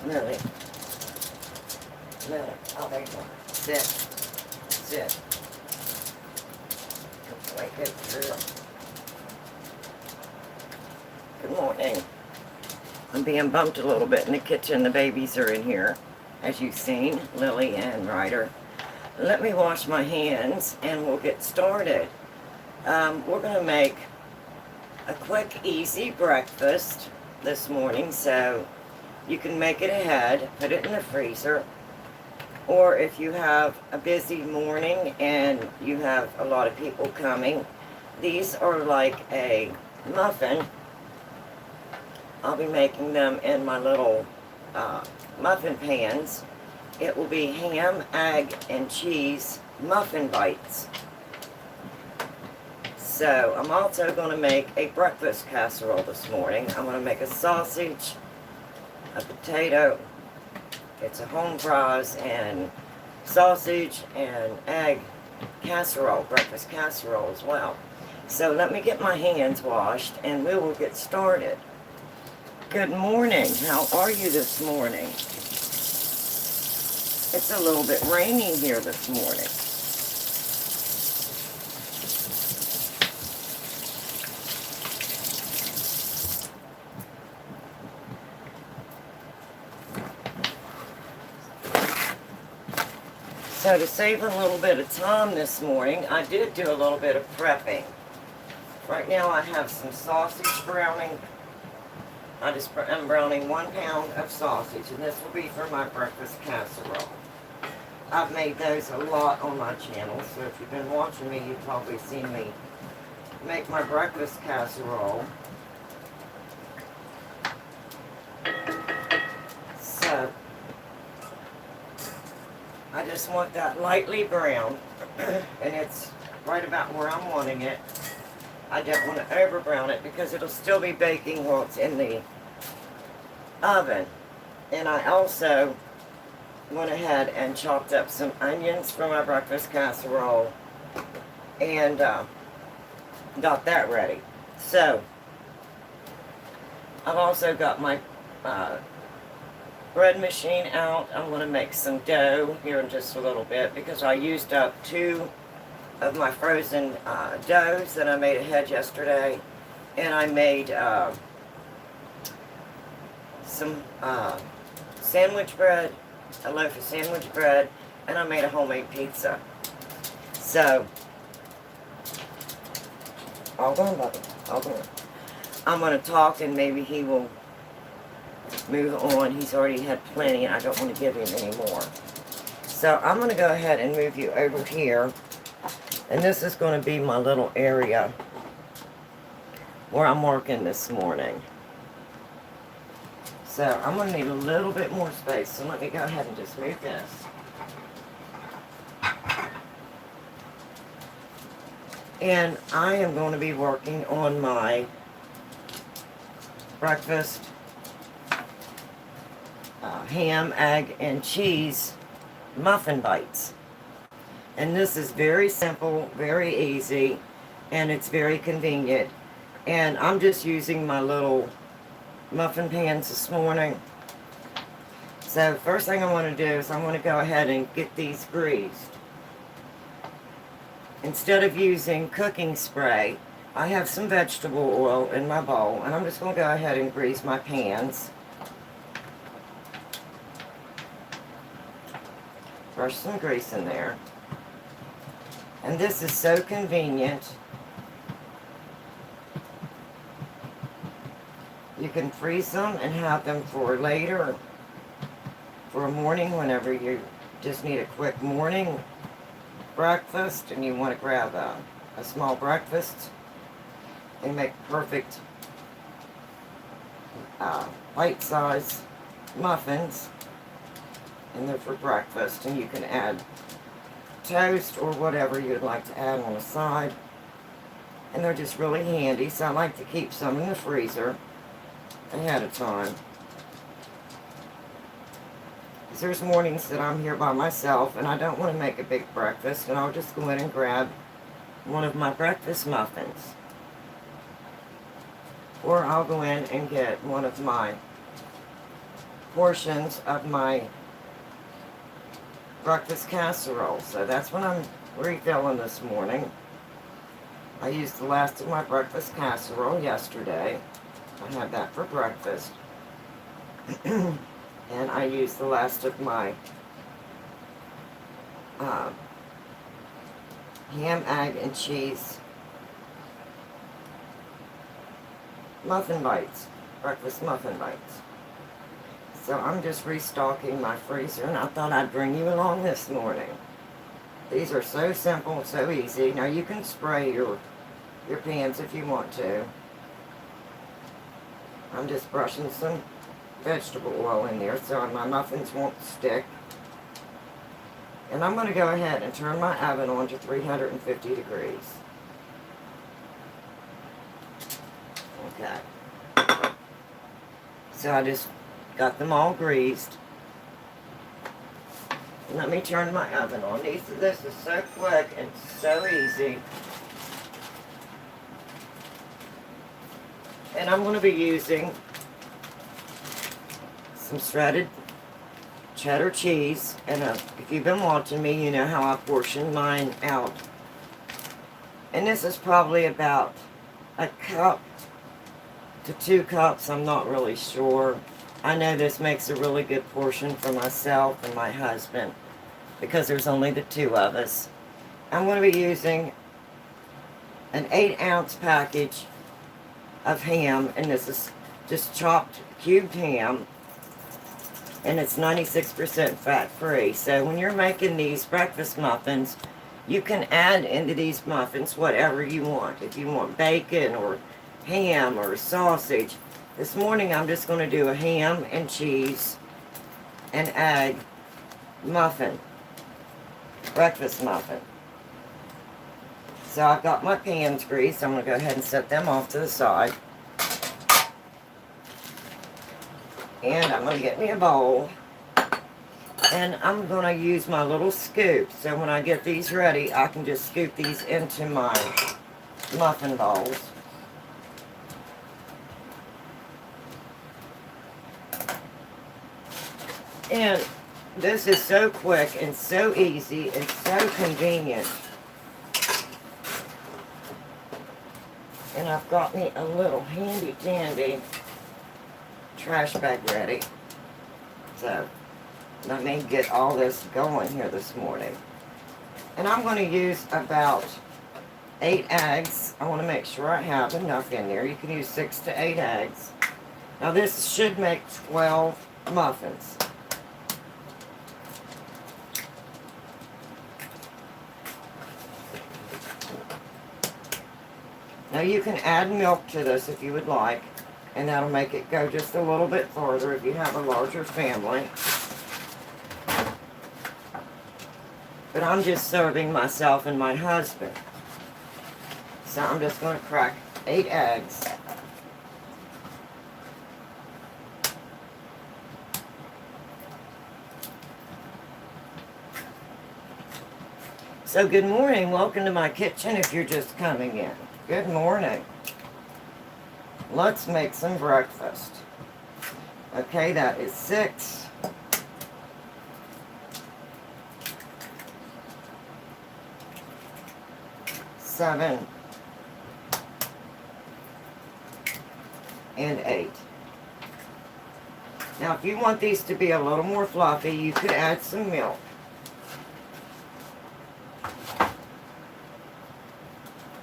Lily. Lily. Oh, there you go. Sit. Sit. Wake up, girl. Good morning. I'm being bumped a little bit in the kitchen. The babies are in here, as you've seen, Lily and Ryder. Let me wash my hands and we'll get started. We're going to make a quick, easy breakfast this morning, so you can make it ahead, put it in the freezer, or if you have a busy morning and you have a lot of people coming, these are like a muffin. I'll be making them in my little muffin pans. It will be ham, egg, and cheese muffin bites. So I'm also going to make a breakfast casserole this morning. I'm going to make a sausage, a potato. It's a home fries and sausage and egg casserole, breakfast casserole as well. So let me get my hands washed and we will get started. Good morning. How are you this morning? It's a little bit rainy here this morning. So to save a little bit of time this morning, I did do a little bit of prepping. Right now I have some sausage browning. I'm browning 1 pound of sausage, and this will be for my breakfast casserole. I've made those a lot on my channel, so if you've been watching me, you've probably seen me make my breakfast casserole. So, I just want that lightly brown, and it's right about where I'm wanting it. I don't want to over brown it because it'll still be baking while it's in the oven. And I also went ahead and chopped up some onions for my breakfast casserole and got that ready. So I've also got my bread machine out. I'm going to make some dough here in just a little bit because I used up 2 of my frozen doughs that I made ahead yesterday, and I made some sandwich bread, a loaf of sandwich bread, and I made a homemade pizza. So, hold on, buddy, hold on. I'm going to talk and maybe he will move on. He's already had plenty and I don't want to give him any more. So I'm going to go ahead and move you over here. And this is going to be my little area where I'm working this morning. So I'm going to need a little bit more space. So let me go ahead and just move this. And I am going to be working on my breakfast ham, egg, and cheese muffin bites. And this is very simple, very easy, and it's very convenient. And I'm just using my little muffin pans this morning. So first thing I want to do is I want to go ahead and get these greased. Instead of using cooking spray, I have some vegetable oil in my bowl, and I'm just going to go ahead and grease my pans. Brush some grease in there. And this is so convenient. You can freeze them and have them for later, for a morning, whenever you just need a quick morning breakfast and you want to grab a small breakfast. They make perfect bite-sized muffins, and they're for breakfast, and you can add toast or whatever you'd like to add on the side, and they're just really handy. So I like to keep some in the freezer ahead of time, because there's mornings that I'm here by myself and I don't want to make a big breakfast, and I'll just go in and grab one of my breakfast muffins, or I'll go in and get one of my portions of my breakfast casserole. So that's what I'm refilling this morning. I used the last of my breakfast casserole yesterday. I had that for breakfast. And I used the last of my ham, egg, and cheese muffin bites, breakfast muffin bites. So I'm just restocking my freezer, and I thought I'd bring you along this morning. These are so simple, so easy. Now you can spray your pans if you want to. I'm just brushing some vegetable oil in there so my muffins won't stick. And I'm going to go ahead and turn my oven on to 350 degrees. Okay. So I just got them all greased. Let me turn my oven on. This is so quick and so easy. And I'm going to be using some shredded cheddar cheese. And if you've been watching me, you know how I portion mine out. And this is probably about a cup to 2 cups. I'm not really sure. I know this makes a really good portion for myself and my husband because there's only the 2 of us. I'm going to be using an 8-ounce package of ham, and this is just chopped cubed ham, and it's 96% fat-free. So when you're making these breakfast muffins, you can add into these muffins whatever you want. If you want bacon or ham or sausage. This morning I'm just going to do a ham and cheese and egg muffin, breakfast muffin. So I've got my pans greased. I'm going to go ahead and set them off to the side. And I'm going to get me a bowl. And I'm going to use my little scoop. So when I get these ready, I can just scoop these into my muffin bowls. And this is so quick and so easy and so convenient. And I've got me a little handy dandy trash bag ready. So let me get all this going here this morning. And I'm going to use about 8 eggs. I want to make sure I have enough in there. You can use 6 to 8 eggs. Now this should make 12 muffins. Now you can add milk to this if you would like, and that'll make it go just a little bit farther if you have a larger family. But I'm just serving myself and my husband. So I'm just going to crack 8 eggs. So good morning, welcome to my kitchen if you're just coming in. Good morning. Let's make some breakfast. Okay, that is 6. Seven. And 8. Now if you want these to be a little more fluffy, you could add some milk.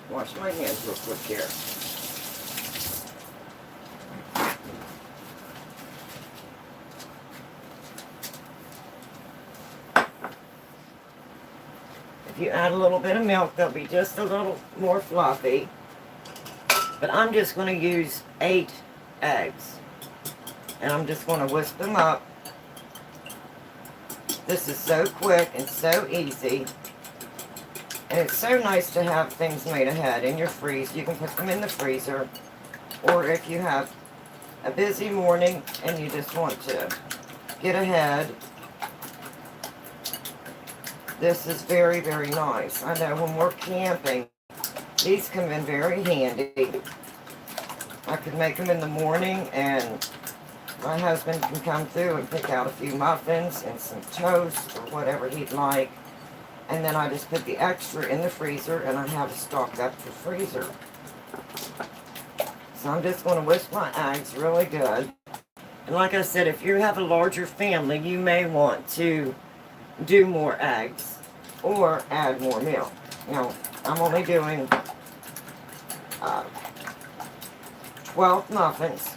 Wash my hands real quick here. If you add a little bit of milk, they'll be just a little more fluffy. But I'm just going to use 8 eggs. And I'm just going to whisk them up. This is so quick and so easy. And it's so nice to have things made ahead in your freezer. You can put them in the freezer. Or if you have a busy morning and you just want to get ahead, this is very, very nice. I know when we're camping, these come in very handy. I could make them in the morning and my husband can come through and pick out a few muffins and some toast or whatever he'd like. And then I just put the extra in the freezer, and I have it stocked up for freezer. So I'm just going to whisk my eggs really good. And like I said, if you have a larger family, you may want to do more eggs or add more milk. You know, I'm only doing 12 muffins.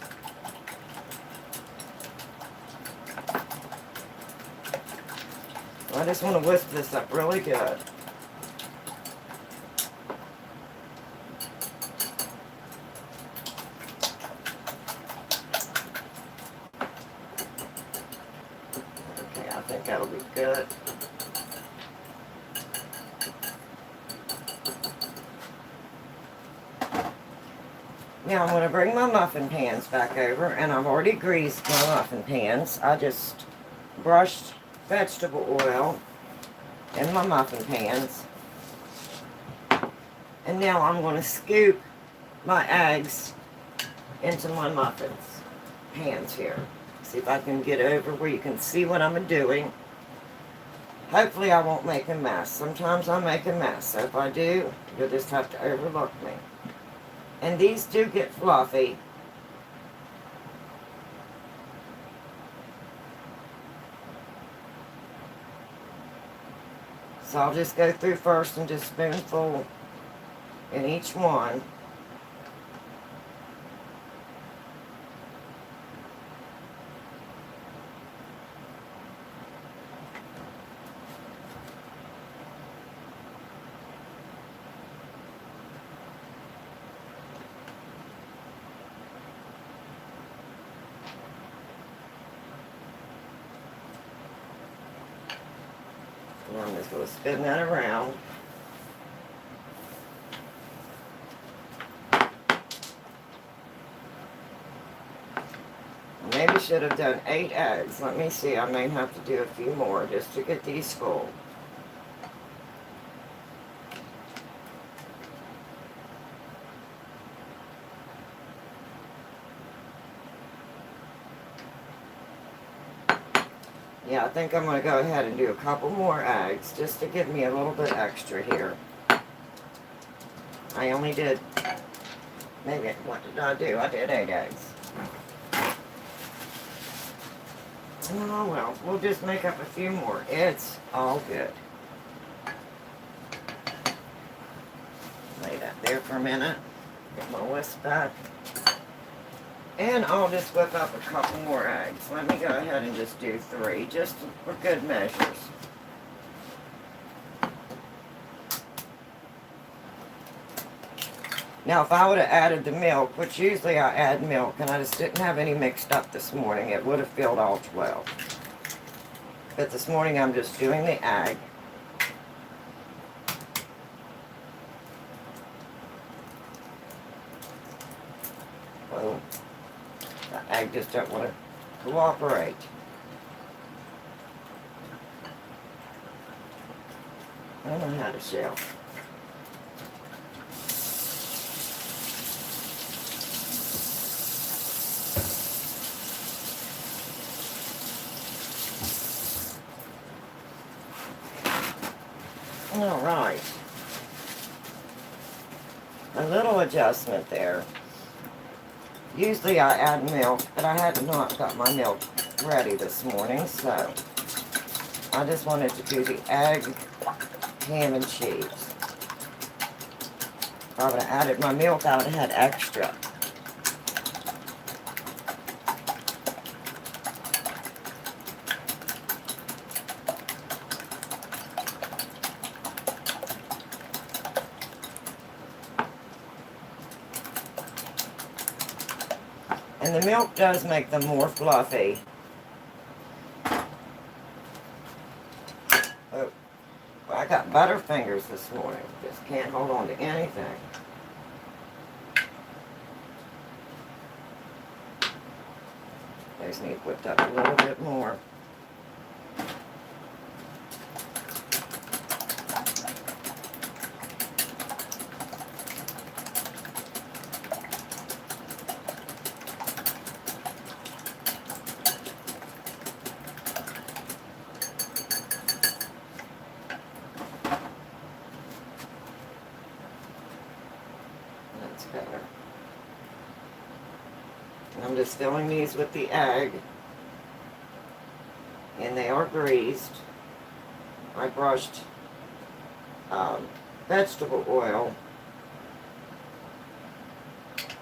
I just want to whisk this up really good. Okay, I think that'll be good. Now I'm going to bring my muffin pans back over, and I've already greased my muffin pans. I just brushed vegetable oil in my muffin pans. And now I'm going to scoop my eggs into my muffins pans here. See if I can get over where you can see what I'm doing. Hopefully I won't make a mess. Sometimes I make a mess, so if I do, you'll just have to overlook me. And these do get fluffy. So I'll just go through first and just spoonful in each one. And I'm just going to spin that around. Maybe should have done 8 eggs. Let me see. I may have to do a few more just to get these full. Yeah, I think I'm going to go ahead and do a couple more eggs just to give me a little bit extra here. I only did, maybe, what did I do? I did 8 eggs. Oh well, we'll just make up a few more. It's all good. Lay that there for a minute. Get my whisk back. And I'll just whip up a couple more eggs. Let me go ahead and just do 3, just for good measures. Now, if I would have added the milk, which usually I add milk, and I just didn't have any mixed up this morning, it would have filled all 12. But this morning I'm just doing the egg. Oh. The egg just don't want to cooperate. I don't know how to shell. All right. A little adjustment there. Usually I add milk, but I had not got my milk ready this morning, so I just wanted to do the egg, ham, and cheese. If I would have added my milk, I would have had extra. And the milk does make them more fluffy. Oh, well, I got butterfingers this morning. Just can't hold on to anything. These need whipped up a little bit more. just filling these with the egg. And they are greased. I brushed vegetable oil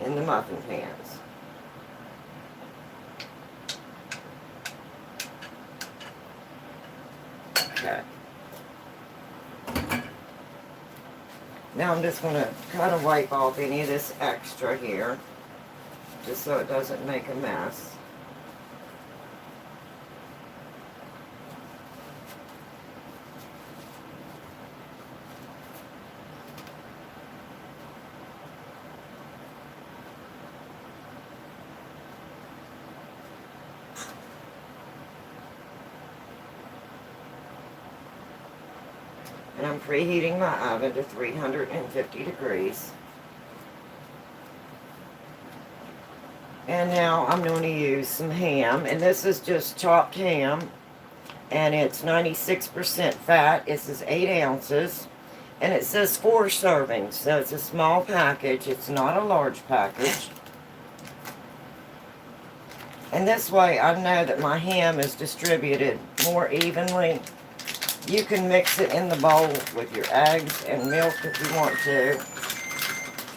in the muffin pans. Okay. Now I'm just going to kind of wipe off any of this extra here, just so it doesn't make a mess. And I'm preheating my oven to 350 degrees. And now I'm going to use some ham, and this is just chopped ham, and it's 96% fat. This is 8 ounces, and it says 4 servings, so it's a small package. It's not a large package. And this way I know that my ham is distributed more evenly. You can mix it in the bowl with your eggs and milk if you want to.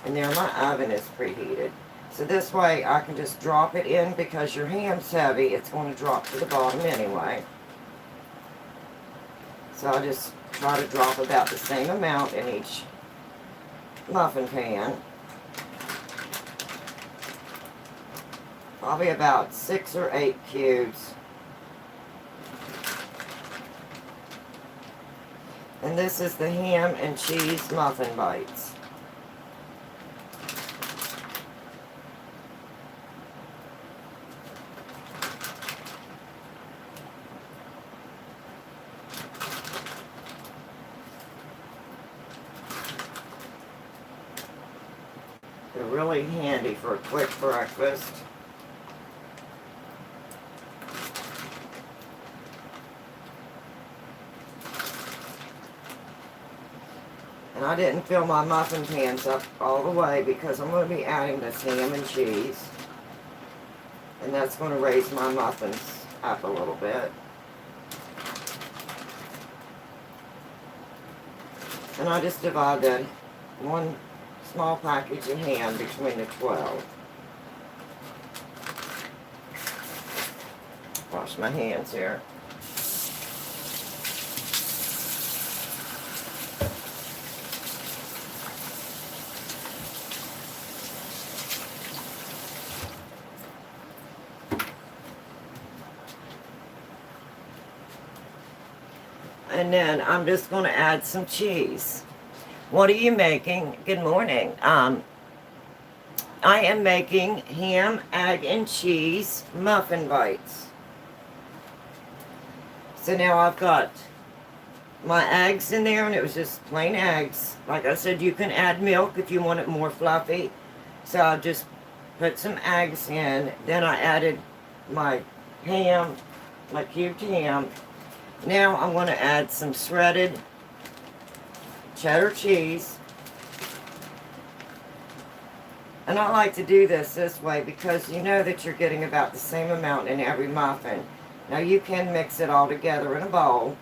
And there, my oven is preheated. So this way I can just drop it in, because your ham's heavy. It's going to drop to the bottom anyway. So I just try to drop about the same amount in each muffin pan. Probably about 6 or 8 cubes. And this is the ham and cheese muffin bites. They're really handy for a quick breakfast. And I didn't fill my muffin pans up all the way, because I'm going to be adding this ham and cheese. And that's going to raise my muffins up a little bit. And I just divide that one small package of ham between the 12. Wash my hands here. And then I'm just going to add some cheese. What are you making? Good morning. I am making ham, egg, and cheese muffin bites. So now I've got my eggs in there, and it was just plain eggs. Like I said, you can add milk if you want it more fluffy. So I just put some eggs in. Then I added my ham, my cubed ham. Now I'm going to add some shredded cheddar cheese. And I like to do this way, because you know that you're getting about the same amount in every muffin. Now you can mix it all together in a bowl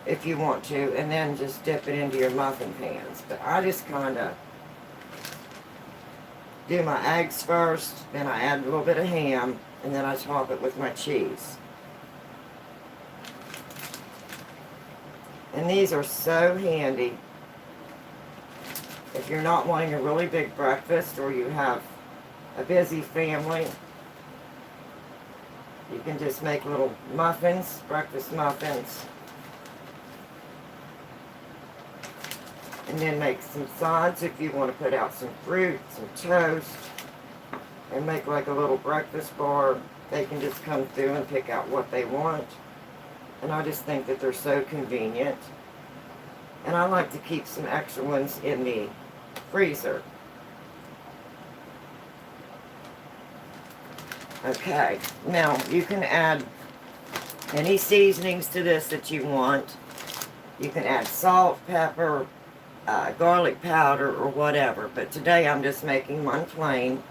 if you want to, and then just dip it into your muffin pans. But I just kind of do my eggs first, then I add a little bit of ham, and then I top it with my cheese. And these are so handy if you're not wanting a really big breakfast, or you have a busy family. You can just make little muffins, breakfast muffins. And then make some sides if you want to put out some fruit, some toast, and make like a little breakfast bar. They can just come through and pick out what they want. And I just think that they're so convenient. And I like to keep some extra ones in the freezer. Okay, now you can add any seasonings to this that you want. You can add salt, pepper, garlic powder, or whatever. But today I'm just making one plain.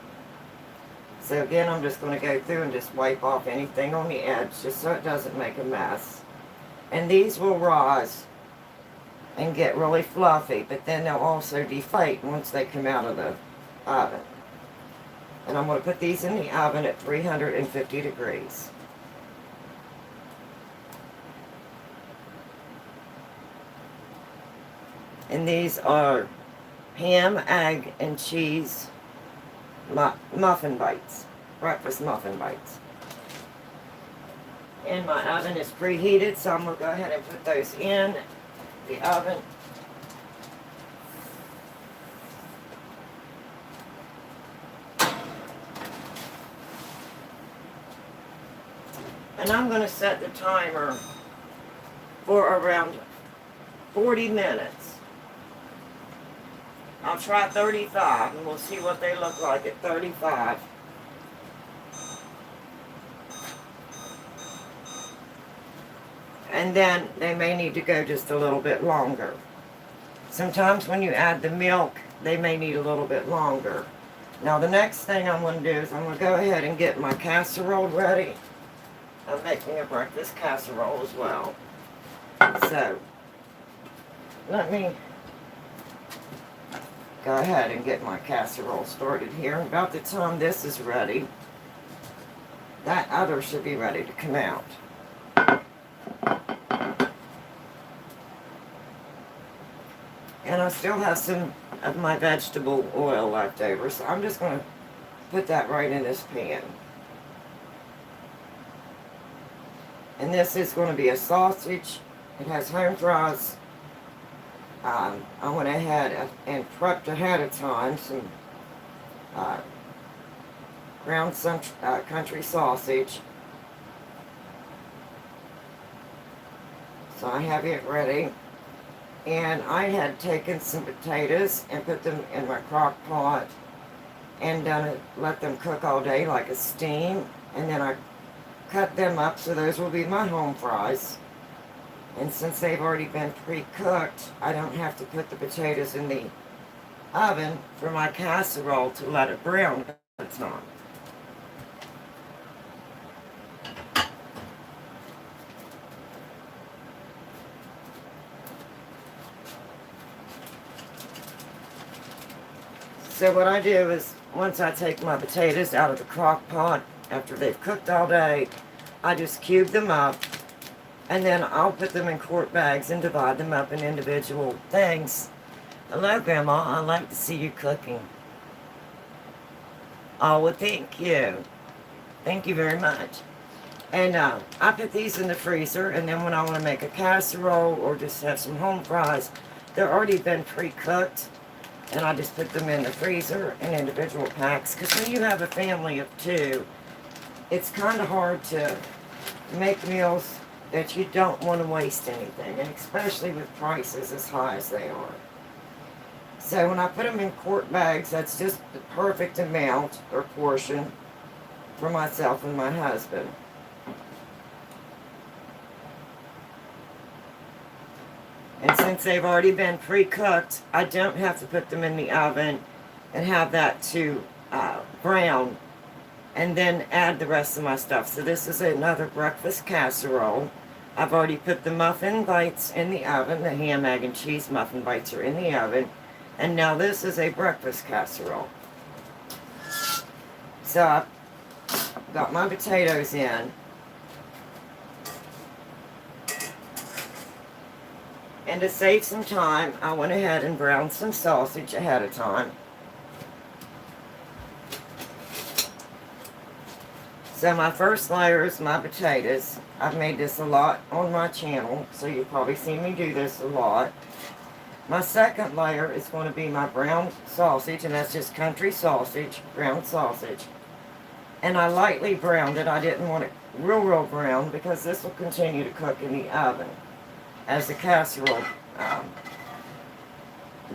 So again, I'm just going to go through and just wipe off anything on the edge just so it doesn't make a mess. And these will rise and get really fluffy, but then they'll also deflate once they come out of the oven. And I'm going to put these in the oven at 350 degrees. And these are ham, egg, and cheese muffin bites, breakfast muffin bites. And my oven is preheated, so I'm going to go ahead and put those in the oven. And I'm going to set the timer for around 40 minutes. I'll try 35 and we'll see what they look like at 35. And then they may need to go just a little bit longer. Sometimes when you add the milk, they may need a little bit longer. Now the next thing I'm going to do is I'm going to go ahead and get my casserole ready. I'm making a breakfast casserole as well. So, let me go ahead and get my casserole started here. And about the time this is ready, that other should be ready to come out. And I still have some of my vegetable oil left over, so I'm just going to put that right in this pan. And this is going to be a sausage. It has home fries. I went ahead and prepped ahead of time some ground country sausage. So I have it ready. And I had taken some potatoes and put them in my crock pot and let them cook all day like a steam. And then I cut them up, so those will be my home fries. And since they've already been pre-cooked, I don't have to put the potatoes in the oven for my casserole to let it brown at the time. So what I do is, once I take my potatoes out of the crock pot, after they've cooked all day, I just cube them up, and then I'll put them in quart bags and divide them up in individual things. Hello, Grandma. I like to see you cooking. Oh, well, thank you. Thank you very much. And I put these in the freezer, and then when I want to make a casserole or just have some home fries, they're already been pre-cooked, and I just put them in the freezer in individual packs. Because when you have a family of 2, it's kind of hard to make meals that you don't want to waste anything, and especially with prices as high as they are. So when I put them in quart bags, that's just the perfect amount or portion for myself and my husband. And since they've already been pre-cooked, I don't have to put them in the oven and have that to brown and then add the rest of my stuff. So this is another breakfast casserole. I've already put the muffin bites in the oven. The ham, egg, and cheese muffin bites are in the oven. And now this is a breakfast casserole. So I've got my potatoes in. And to save some time, I went ahead and browned some sausage ahead of time. So my first layer is my potatoes. I've made this a lot on my channel, so you've probably seen me do this a lot. My second layer is going to be my brown sausage, and that's just country sausage, brown sausage. And I lightly browned it. I didn't want it real brown because this will continue to cook in the oven as the casserole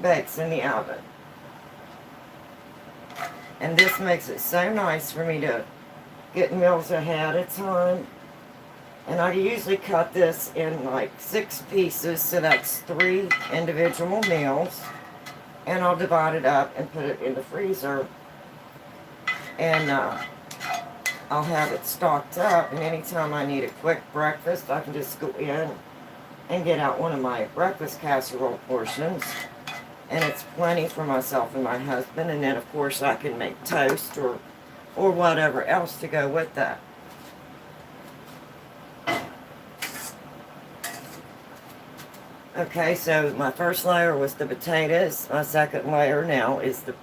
bakes in the oven. And this makes it so nice for me to get meals ahead of time. And I usually cut this in like 6 pieces, so that's 3 individual meals. And I'll divide it up and put it in the freezer. And I'll have it stocked up, and anytime I need a quick breakfast, I can just go in and get out one of my breakfast casserole portions, and it's plenty for myself and my husband. And then of course I can make toast or whatever else to go with that. Okay, so my first layer was the potatoes. My second layer now is the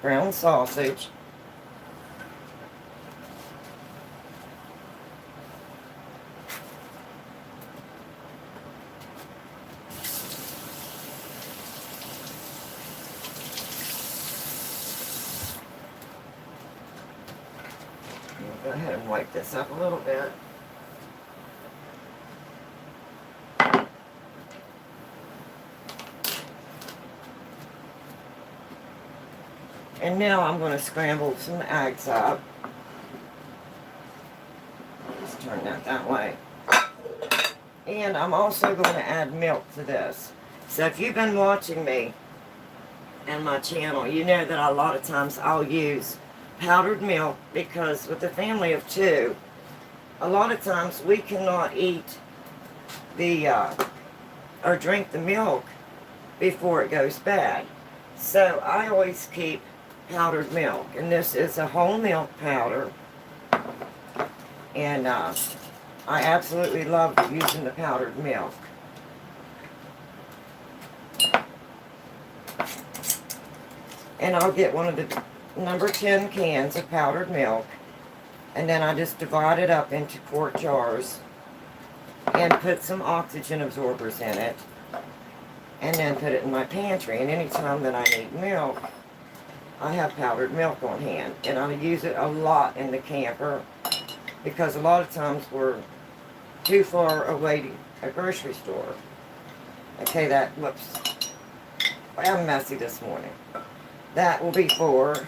brown sausage. Go ahead and wipe this up a little bit. And now I'm going to scramble some eggs up. Just turn that way. And I'm also going to add milk to this. So if you've been watching me and my channel, you know that a lot of times I'll use powdered milk, because with a family of 2, a lot of times we cannot eat or drink the milk before it goes bad. So I always keep powdered milk, and this is a whole milk powder, and I absolutely love using the powdered milk. And I'll get one of the number 10 cans of powdered milk, and then I just divide it up into quart jars and put some oxygen absorbers in it, and then put it in my pantry. And anytime that I need milk, I have powdered milk on hand, and I use it a lot in the camper, because a lot of times we're too far away to a grocery store. Okay, whoops, I'm messy this morning. That will be 4,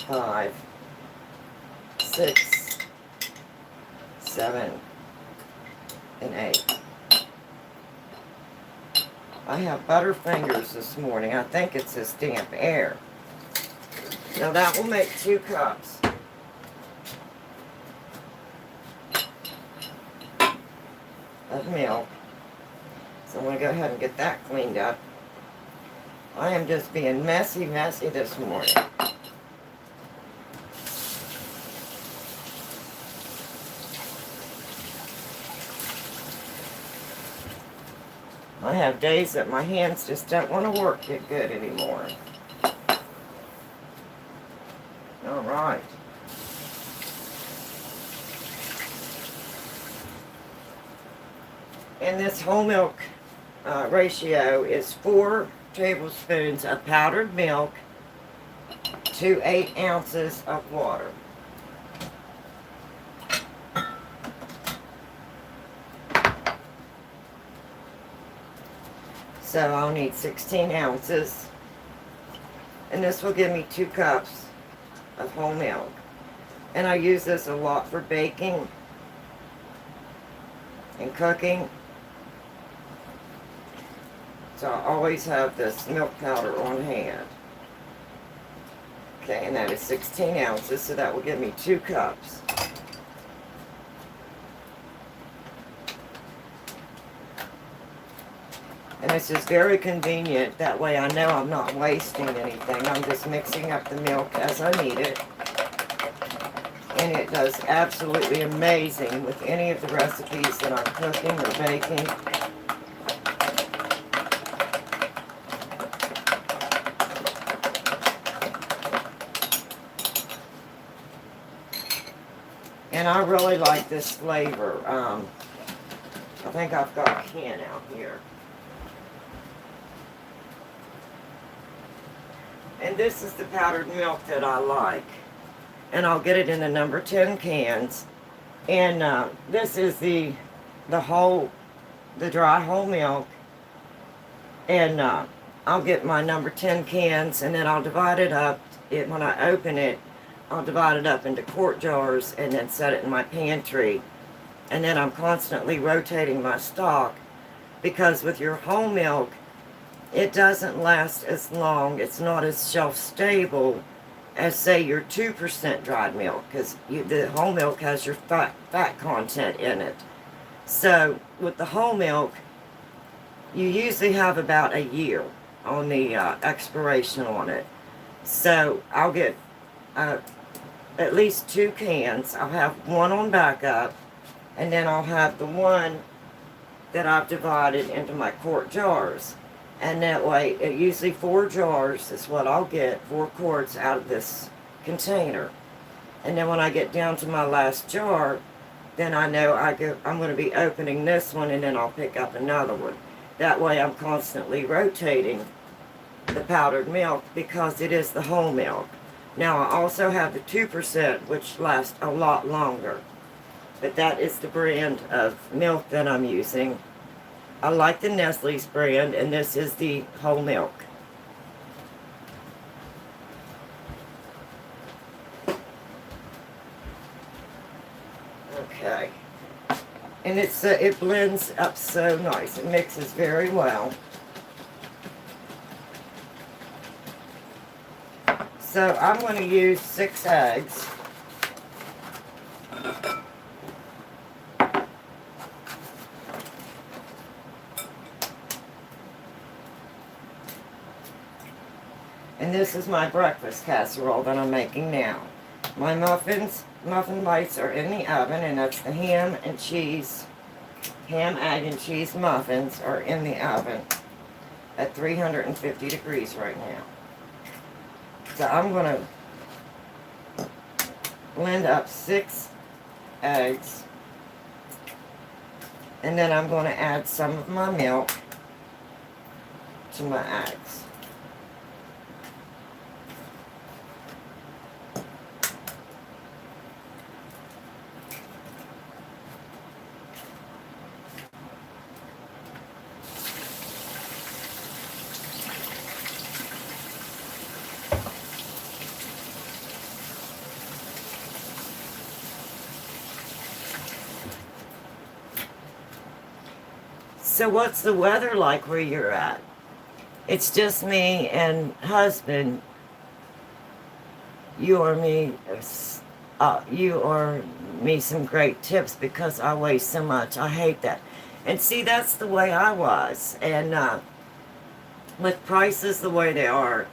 5, 6, 7, and 8. I have Butterfingers this morning. I think it's this damp air. Now that will make 2 cups. Of milk. So I'm going to go ahead and get that cleaned up. I am just being messy this morning. I have days that my hands just don't want to work it good anymore. All right. And this whole milk ratio is 4 tablespoons of powdered milk to 8 ounces of water. So I'll need 16 ounces, and this will give me 2 cups of whole milk. And I use this a lot for baking and cooking. So I always have this milk powder on hand. Okay, and that is 16 ounces, so that will give me 2 cups. And it's just very convenient. That way I know I'm not wasting anything. I'm just mixing up the milk as I need it. And it does absolutely amazing with any of the recipes that I'm cooking or baking. And I really like this flavor. I think I've got a can out here. And this is the powdered milk that I like. And I'll get it in the number 10 cans. And this is the dry whole milk. And I'll get my number 10 cans, and then I'll divide it up. When I open it, I'll divide it up into quart jars and then set it in my pantry. And then I'm constantly rotating my stock, because with your whole milk, it doesn't last as long. It's not as shelf stable as say your 2% dried milk, because the whole milk has your fat content in it. So with the whole milk, you usually have about a year on the expiration on it. So I'll get at least 2 cans. I'll have one on backup, and then I'll have the one that I've divided into my quart jars. And that way, usually 4 jars is what I'll get, 4 quarts out of this container. And then when I get down to my last jar, then I know I'm going to be opening this one, and then I'll pick up another one. That way I'm constantly rotating the powdered milk because it is the whole milk. Now I also have the 2%, which lasts a lot longer. But that is the brand of milk that I'm using. I like the Nestle's brand, and this is the whole milk. Okay. And it blends up so nice. It mixes very well. So I'm going to use 6 eggs. And this is my breakfast casserole that I'm making now. My muffin bites are in the oven, and that's the ham, egg, and cheese muffins are in the oven at 350 degrees right now. So I'm going to blend up 6 eggs, and then I'm going to add some of my milk to my eggs. So what's the weather like where you're at? It's just me and husband. You owe me some great tips because I weigh so much. I hate that. And see, that's the way I was. And with prices the way they are,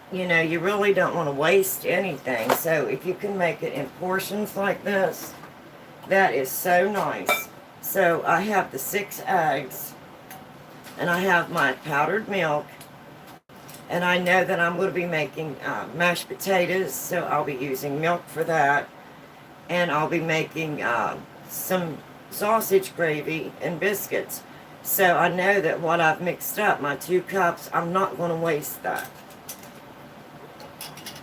you know, you really don't want to waste anything. So if you can make it in portions like this, that is so nice. So I have the 6 eggs, and I have my powdered milk, and I know that I'm going to be making mashed potatoes, so I'll be using milk for that, and I'll be making some sausage gravy and biscuits. So I know that what I've mixed up, my 2 cups, I'm not going to waste that.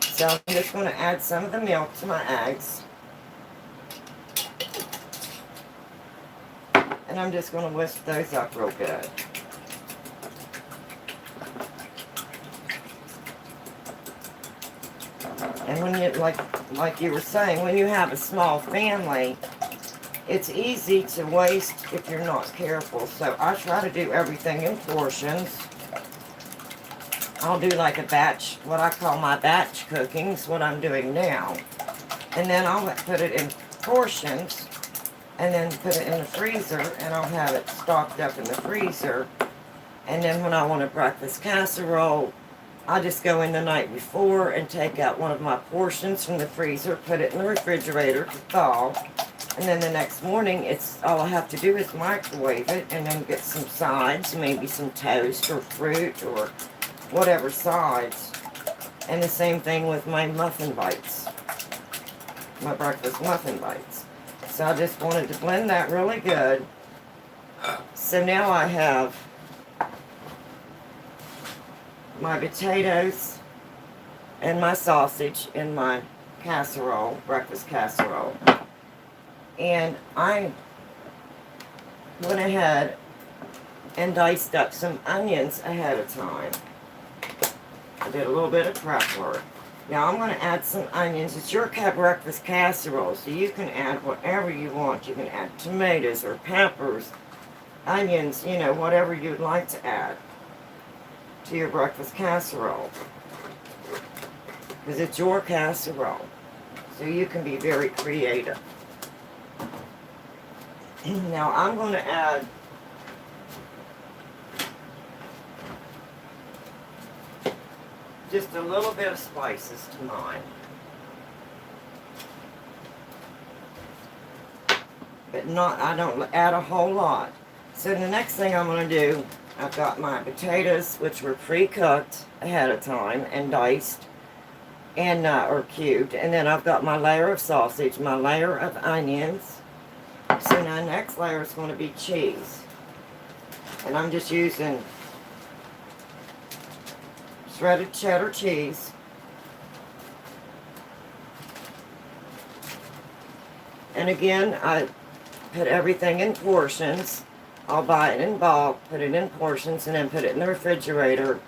So I'm just going to add some of the milk to my eggs. And I'm just going to whisk those up real good. And when you, like you were saying, when you have a small family, it's easy to waste if you're not careful. So I try to do everything in portions. I'll do like a batch, what I call my batch cooking, is what I'm doing now. And then I'll put it in portions, and then put it in the freezer, and I'll have it stocked up in the freezer. And then when I want a breakfast casserole, I just go in the night before and take out one of my portions from the freezer, put it in the refrigerator to thaw, and then the next morning, all I have to do is microwave it, and then get some sides, maybe some toast or fruit or whatever sides. And the same thing with my muffin bites, my breakfast muffin bites. So I just wanted to blend that really good. So now I have my potatoes and my sausage in my casserole, breakfast casserole. And I went ahead and diced up some onions ahead of time. I did a little bit of prep work. Now I'm going to add some onions. It's your breakfast casserole, so you can add whatever you want. You can add tomatoes or peppers, onions, you know, whatever you'd like to add to your breakfast casserole. because it's your casserole. So you can be very creative. Now I'm going to add just a little bit of spices to mine. But I don't add a whole lot. So the next thing I'm going to do, I've got my potatoes, which were pre-cooked ahead of time and diced and or cubed. And then I've got my layer of sausage, my layer of onions. So now next layer is going to be cheese. And I'm just using shredded cheddar cheese. And again, I put everything in portions. I'll buy it in bulk, put it in portions, and then put it in the refrigerator.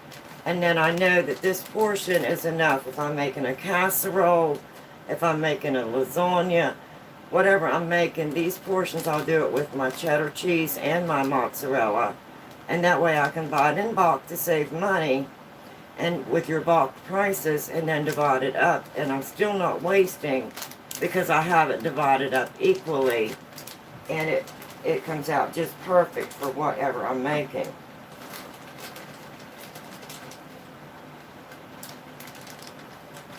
And then I know that this portion is enough if I'm making a casserole, if I'm making a lasagna, whatever I'm making, these portions I'll do it with my cheddar cheese and my mozzarella. And that way I can buy it in bulk to save money and with your bulk prices, and then divide it up. And I'm still not wasting because I have it divided up equally, and it comes out just perfect for whatever I'm making.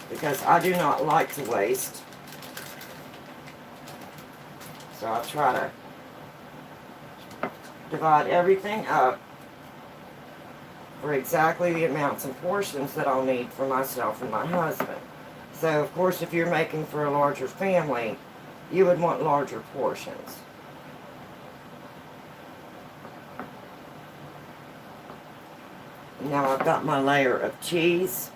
Because I do not like to waste. So I try to divide everything up for exactly the amounts and portions that I'll need for myself and my husband. So of course if you're making for a larger family, you would want larger portions. Now I've got my layer of cheese.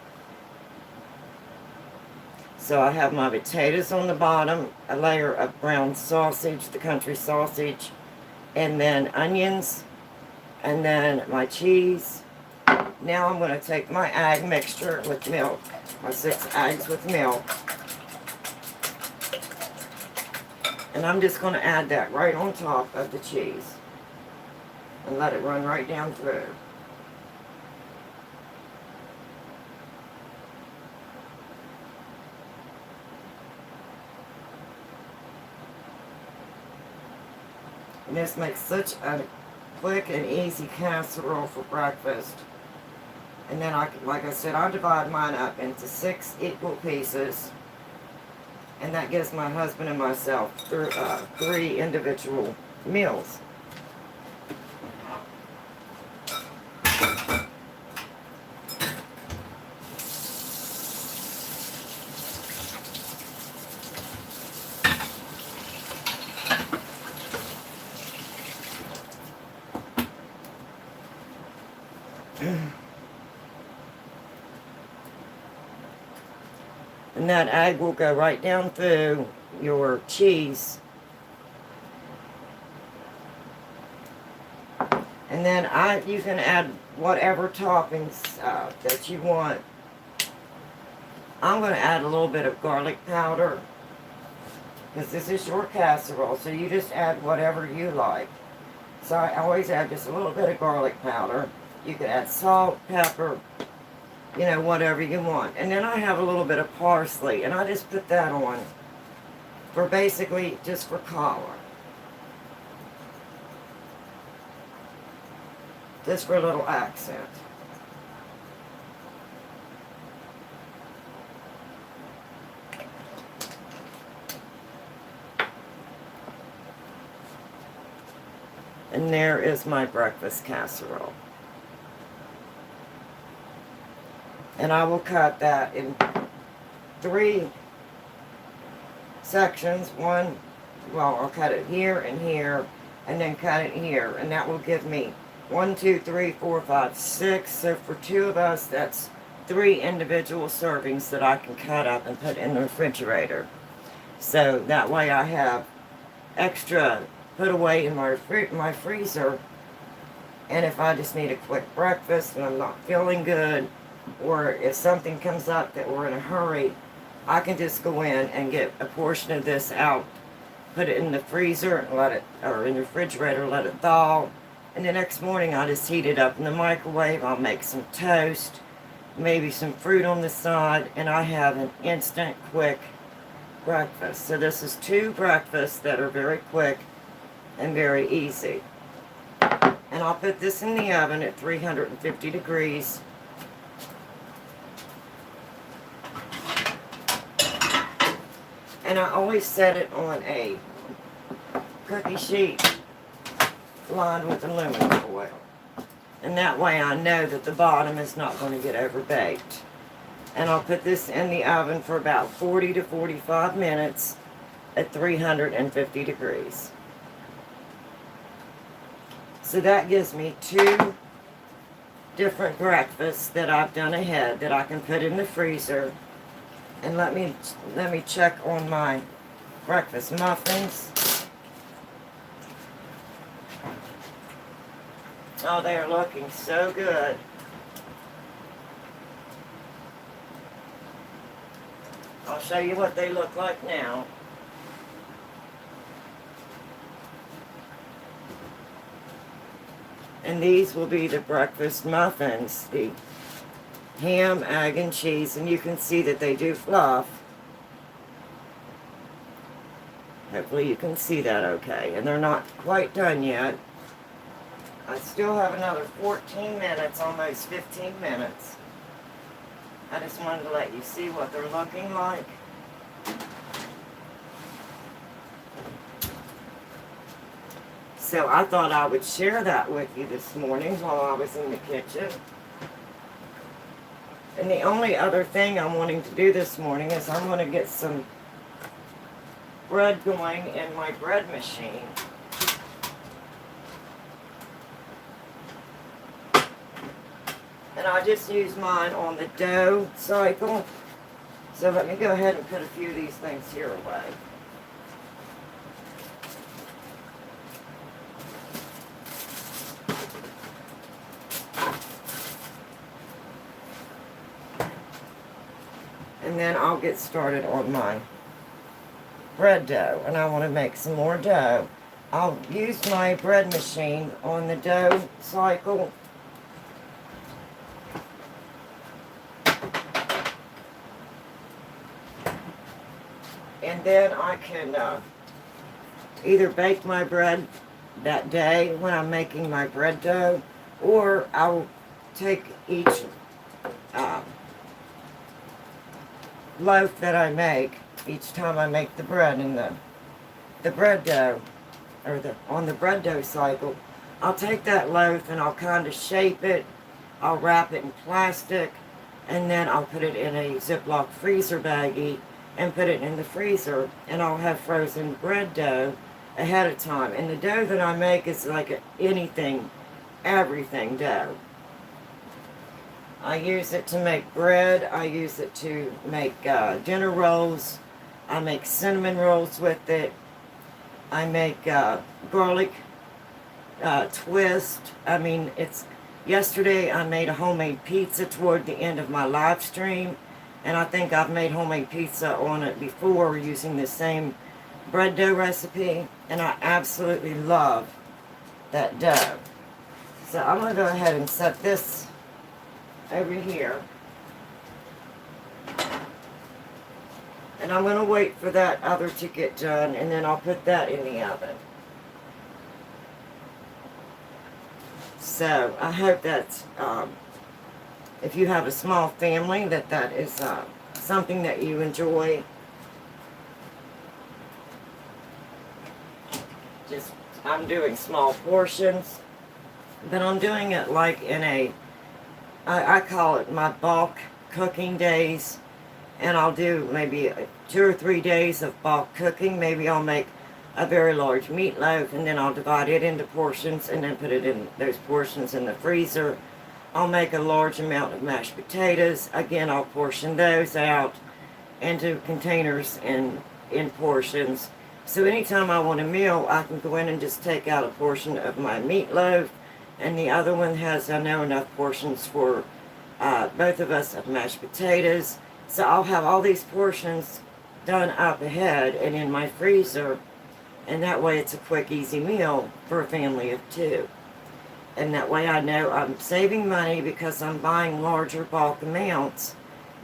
So I have my potatoes on the bottom, a layer of brown sausage, the country sausage, and then onions, and then my cheese. Now I'm going to take my egg mixture with milk, my 6 eggs with milk, and I'm just going to add that right on top of the cheese and let it run right down through. And this makes such a quick and easy casserole for breakfast. And then, like I said, I divide mine up into 6 equal pieces. And that gives my husband and myself 3 individual meals. And that egg will go right down through your cheese. And then you can add whatever toppings that you want. I'm going to add a little bit of garlic powder, because this is your casserole, so you just add whatever you like. So I always add just a little bit of garlic powder. You can add salt, pepper, you know, whatever you want. And then I have a little bit of parsley, and I just put that on for basically just for color. Just for a little accent. And there is my breakfast casserole. And I will cut that in 3 sections. I'll cut it here and here, and then cut it here. And that will give me 1, 2, 3, 4, 5, 6. So for 2 of us, that's 3 individual servings that I can cut up and put in the refrigerator. So that way I have extra put away in my freezer. And if I just need a quick breakfast and I'm not feeling good, or if something comes up that we're in a hurry, I can just go in and get a portion of this out, put it in the freezer and or in the refrigerator, let it thaw, and the next morning I just heat it up in the microwave. I'll make some toast, maybe some fruit on the side, and I have an instant, quick breakfast. So this is 2 breakfasts that are very quick and very easy. And I'll put this in the oven at 350 degrees. And I always set it on a cookie sheet lined with aluminum foil. And that way I know that the bottom is not going to get overbaked. And I'll put this in the oven for about 40 to 45 minutes at 350 degrees. So that gives me 2 different breakfasts that I've done ahead that I can put in the freezer. And let me check on my breakfast muffins. Oh, they are looking so good. I'll show you what they look like now. And these will be the breakfast muffins, the ham, egg, and cheese, and you can see that they do fluff. Hopefully you can see that okay. And they're not quite done yet. I still have another 14 minutes, almost 15 minutes. I just wanted to let you see what they're looking like. So I thought I would share that with you this morning while I was in the kitchen. And the only other thing I'm wanting to do this morning is I'm going to get some bread going in my bread machine. And I just use mine on the dough cycle. So let me go ahead and put a few of these things here away. And then I'll get started on my bread dough. And I want to make some more dough. I'll use my bread machine on the dough cycle. And then I can either bake my bread that day when I'm making my bread dough, or I'll take each loaf that I make each time I make the bread in the bread dough, or on the bread dough cycle. I'll take that loaf and I'll kind of shape it. I'll wrap it in plastic, and then I'll put it in a Ziploc freezer baggie and put it in the freezer, and I'll have frozen bread dough ahead of time. And the dough that I make is like anything, everything dough. I use it to make bread. I use it to make dinner rolls. I make cinnamon rolls with it. I make garlic twist. I mean, yesterday I made a homemade pizza toward the end of my live stream. And I think I've made homemade pizza on it before using the same bread dough recipe. And I absolutely love that dough. So I'm going to go ahead and set this over here. And I'm going to wait for that other to get done, and then I'll put that in the oven. So I hope that if you have a small family, that is something that you enjoy. I'm doing small portions, but I'm doing it like in I call it my bulk cooking days. And I'll do maybe 2 or 3 days of bulk cooking. Maybe I'll make a very large meatloaf, and then I'll divide it into portions and then put it in those portions in the freezer. I'll make a large amount of mashed potatoes. Again, I'll portion those out into containers and in portions. So anytime I want a meal, I can go in and just take out a portion of my meatloaf, and the other one has, I know, enough portions for both of us of mashed potatoes. So I'll have all these portions done up ahead and in my freezer, and that way it's a quick, easy meal for a family of 2. And that way I know I'm saving money because I'm buying larger bulk amounts,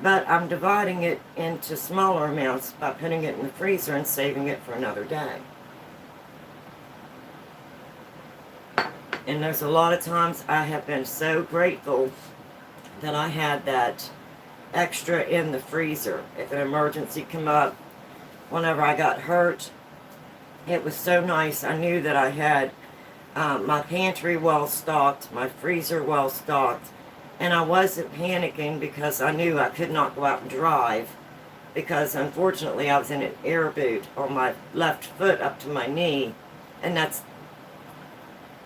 but I'm dividing it into smaller amounts by putting it in the freezer and saving it for another day. And there's a lot of times I have been so grateful that I had that extra in the freezer. If an emergency came up, whenever I got hurt, it was so nice. I knew that I had my pantry well stocked, my freezer well stocked, and I wasn't panicking because I knew I could not go out and drive, because unfortunately I was in an air boot on my left foot up to my knee, and that's,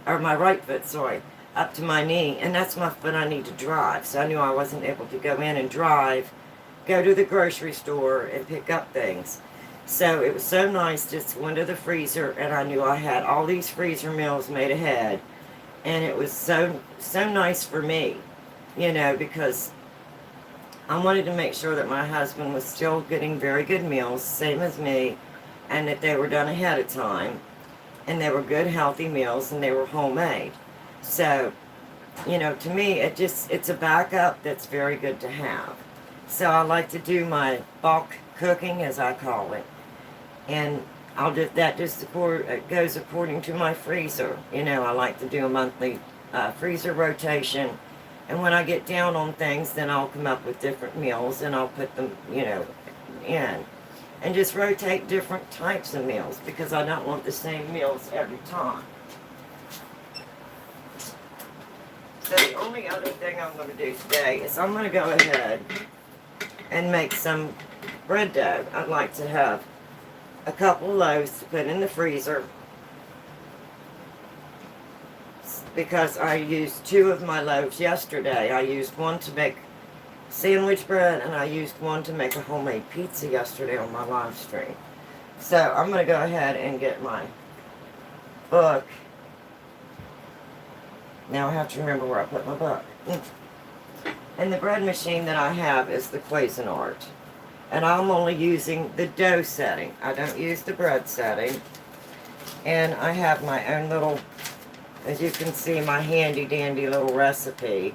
or my right foot, sorry, up to my knee, and that's my foot I need to drive. So I knew I wasn't able to go in and drive, go to the grocery store and pick up things. So it was so nice just to go into the freezer, and I knew I had all these freezer meals made ahead, and it was so nice for me, you know, because I wanted to make sure that my husband was still getting very good meals, same as me, and that they were done ahead of time, and they were good, healthy meals, and they were homemade. So, you know, to me, it's a backup that's very good to have. So I like to do my bulk cooking, as I call it, and that just goes according to my freezer. You know, I like to do a monthly freezer rotation, and when I get down on things, then I'll come up with different meals, and I'll put them, you know, in. And just rotate different types of meals, because I don't want the same meals every time. So the only other thing I'm going to do today is I'm going to go ahead and make some bread dough. I'd like to have a couple loaves to put in the freezer, because I used 2 of my loaves yesterday. I used one to make sandwich bread, and I used one to make a homemade pizza yesterday on my live stream. So I'm going to go ahead and get my book. Now I have to remember where I put my book. And the bread machine that I have is the Cuisinart. And I'm only using the dough setting. I don't use the bread setting. And I have my own little, as you can see, my handy dandy little recipe.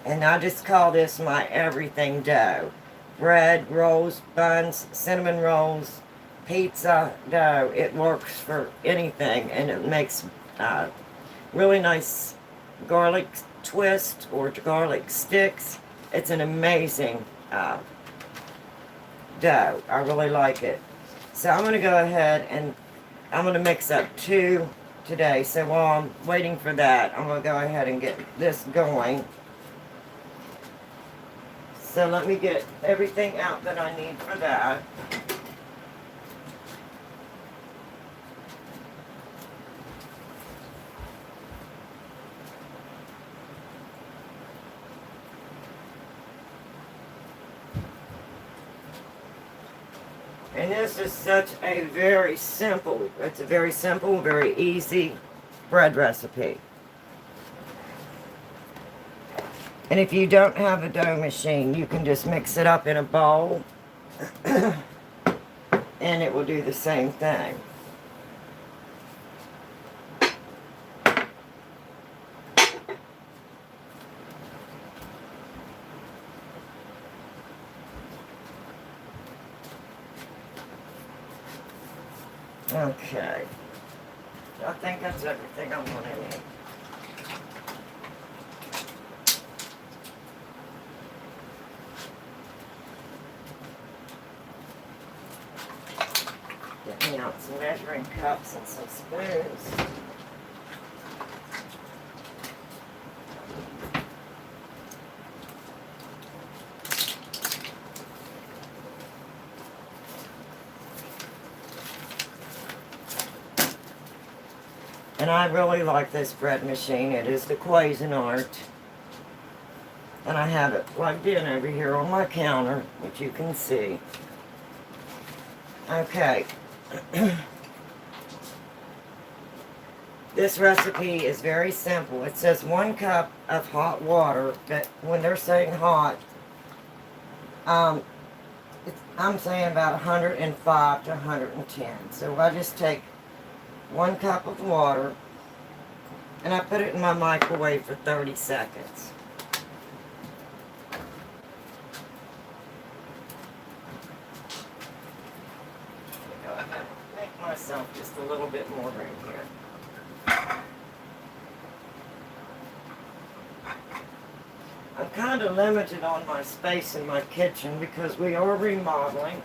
And I just call this my everything dough. Bread, rolls, buns, cinnamon rolls, pizza dough. It works for anything, and it makes really nice garlic twist or garlic sticks. It's an amazing dough. I really like it. So I'm going to go ahead and I'm going to mix up 2 today. So while I'm waiting for that, I'm going to go ahead and get this going. So let me get everything out that I need for that. And this is such a very simple, it's a very simple, very easy bread recipe. And if you don't have a dough machine, you can just mix it up in a bowl and it will do the same thing. Okay. I think that's everything I'm going to need. Get me out some measuring cups and some spoons. And I really like this bread machine. It is the Cuisinart. And I have it plugged in over here on my counter, which you can see. Okay. This recipe is very simple. It says 1 cup of hot water, but when they're saying hot, I'm saying about 105 to 110. So I just take 1 cup of water, And I put it in my microwave for 30 seconds. I'm going to make myself just a little bit more room here. I'm kind of limited on my space in my kitchen because we are remodeling.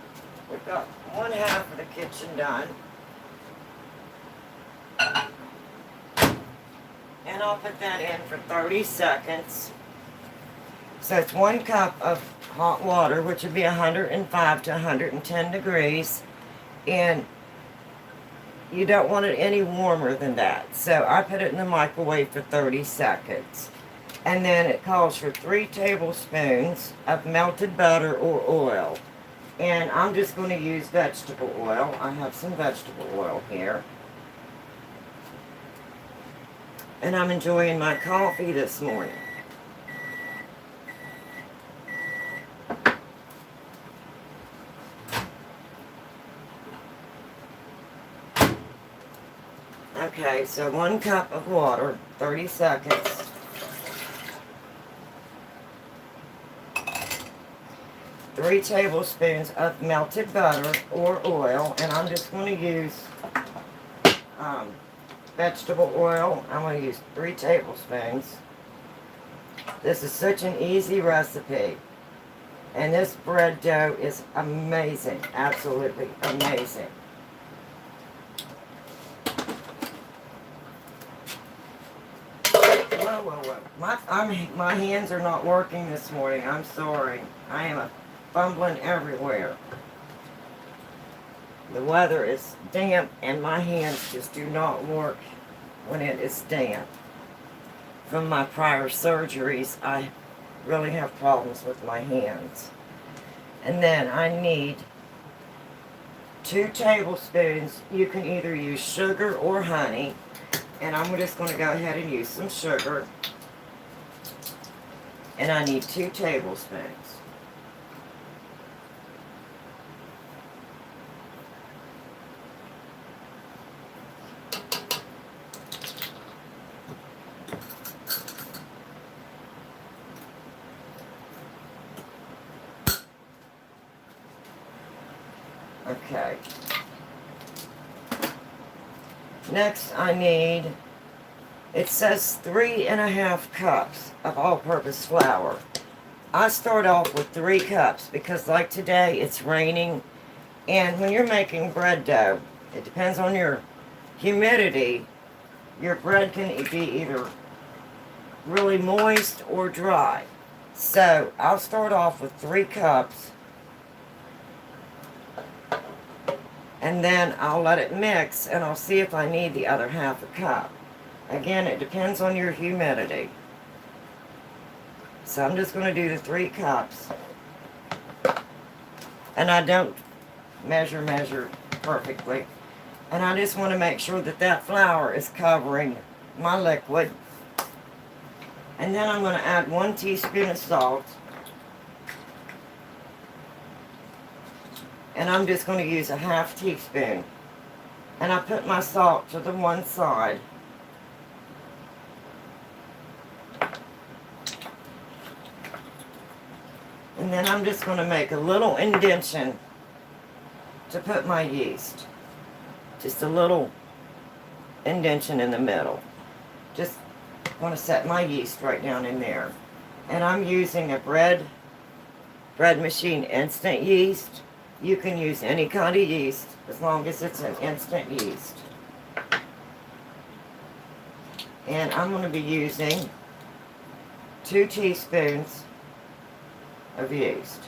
We've got one half of the kitchen done. And I'll put that in for 30 seconds. So it's 1 cup of hot water, which would be 105 to 110 degrees. And you don't want it any warmer than that. So I put it in the microwave for 30 seconds. And then it calls for 3 tablespoons of melted butter or oil. And I'm just going to use vegetable oil. I have some vegetable oil here. And I'm enjoying my coffee this morning. Okay, so 1 cup of water, 30 seconds. 3 tablespoons of melted butter or oil, and I'm just going to use vegetable oil. I'm going to use 3 tablespoons. This is such an easy recipe, and this bread dough is amazing, absolutely amazing. Whoa, whoa, whoa. My hands are not working this morning. I'm sorry. I am fumbling everywhere. The weather is damp and my hands just do not work when it is damp. From my prior surgeries, I really have problems with my hands. And then I need 2 tablespoons. You can either use sugar or honey. And I'm just going to go ahead and use some sugar. And I need 2 tablespoons. Okay. Next I need, it says 3½ cups of all-purpose flour. I start off with 3 cups because like today it's raining, and when you're making bread dough, it depends on your humidity. Your bread can be either really moist or dry. So I'll start off with 3 cups. And then I'll let it mix, and I'll see if I need the other ½ cup. Again, it depends on your humidity. So I'm just going to do the 3 cups. And I don't measure perfectly. And I just want to make sure that that flour is covering my liquid. And then I'm going to add 1 teaspoon of salt. And I'm just going to use a ½ teaspoon. And I put my salt to the one side. And then I'm just going to make a little indention to put my yeast. Just a little indention in the middle. Just going to set my yeast right down in there. And I'm using a bread machine instant yeast. You can use any kind of yeast as long as it's an instant yeast. And I'm going to be using 2 teaspoons of yeast.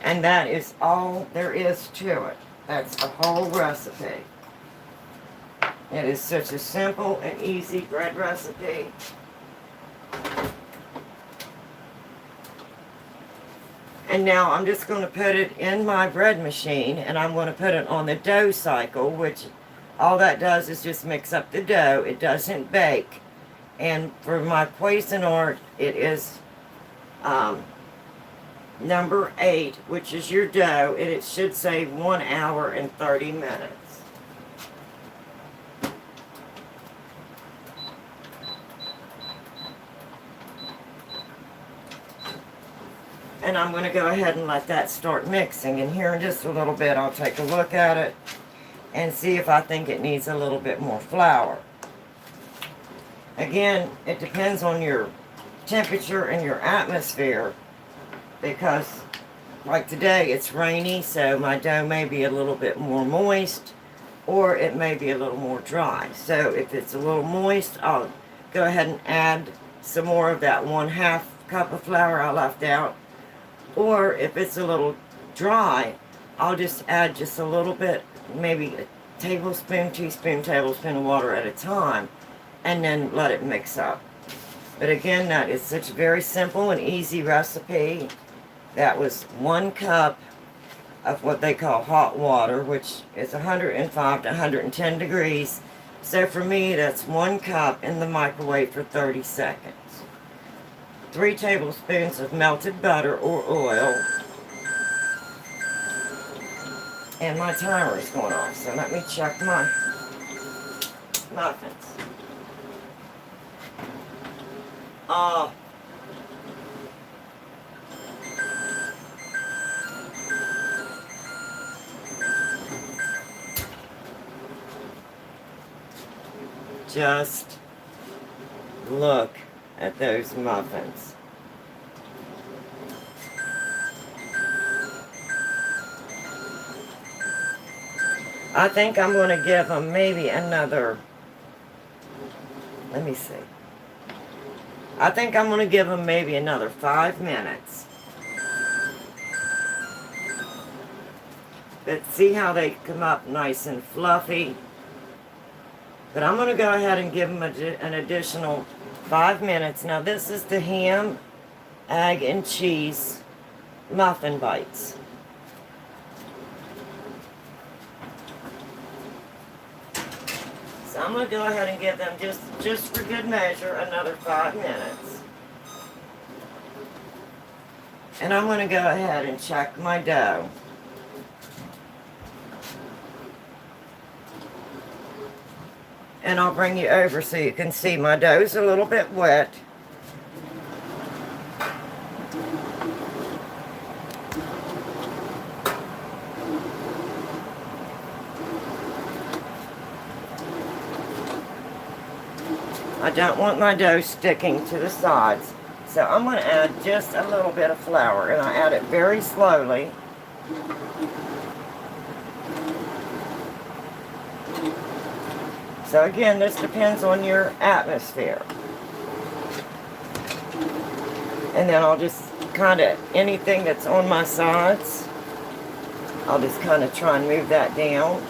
And that is all there is to it. That's the whole recipe. It is such a simple and easy bread recipe. And now I'm just going to put it in my bread machine, and I'm going to put it on the dough cycle, which all that does is just mix up the dough. It doesn't bake. And for my Cuisinart, it is number 8, which is your dough, and it should say 1 hour and 30 minutes. And I'm going to go ahead and let that start mixing. And here in just a little bit, I'll take a look at it and see if I think it needs a little bit more flour. Again, it depends on your temperature and your atmosphere, because like today it's rainy, so my dough may be a little bit more moist, or it may be a little more dry. So if it's a little moist, I'll go ahead and add some more of that 1/2 cup of flour I left out. Or if it's a little dry, I'll just add just a little bit, maybe a tablespoon, teaspoon, tablespoon of water at a time, and then let it mix up. But again, that is such a very simple and easy recipe. That was 1 cup of what they call hot water, which is 105 to 110 degrees. So for me, that's 1 cup in the microwave for 30 seconds. 3 tablespoons of melted butter or oil. And my timer is going off, so let me check my muffins. Just look at those muffins. I think I'm going to give them maybe another, let me see. I think I'm going to give them maybe another 5 minutes. But see how they come up nice and fluffy? But I'm going to go ahead and give them an additional 5 minutes. Now this is the ham, egg, and cheese muffin bites. So I'm going to go ahead and give them, just for good measure, another 5 minutes. And I'm going to go ahead and check my dough. And I'll bring you over so you can see my dough's a little bit wet. I don't want my dough sticking to the sides. So I'm going to add just a little bit of flour, and I add it very slowly. So again, this depends on your atmosphere. And then I'll just kind of, anything that's on my sides, I'll just kind of try and move that down.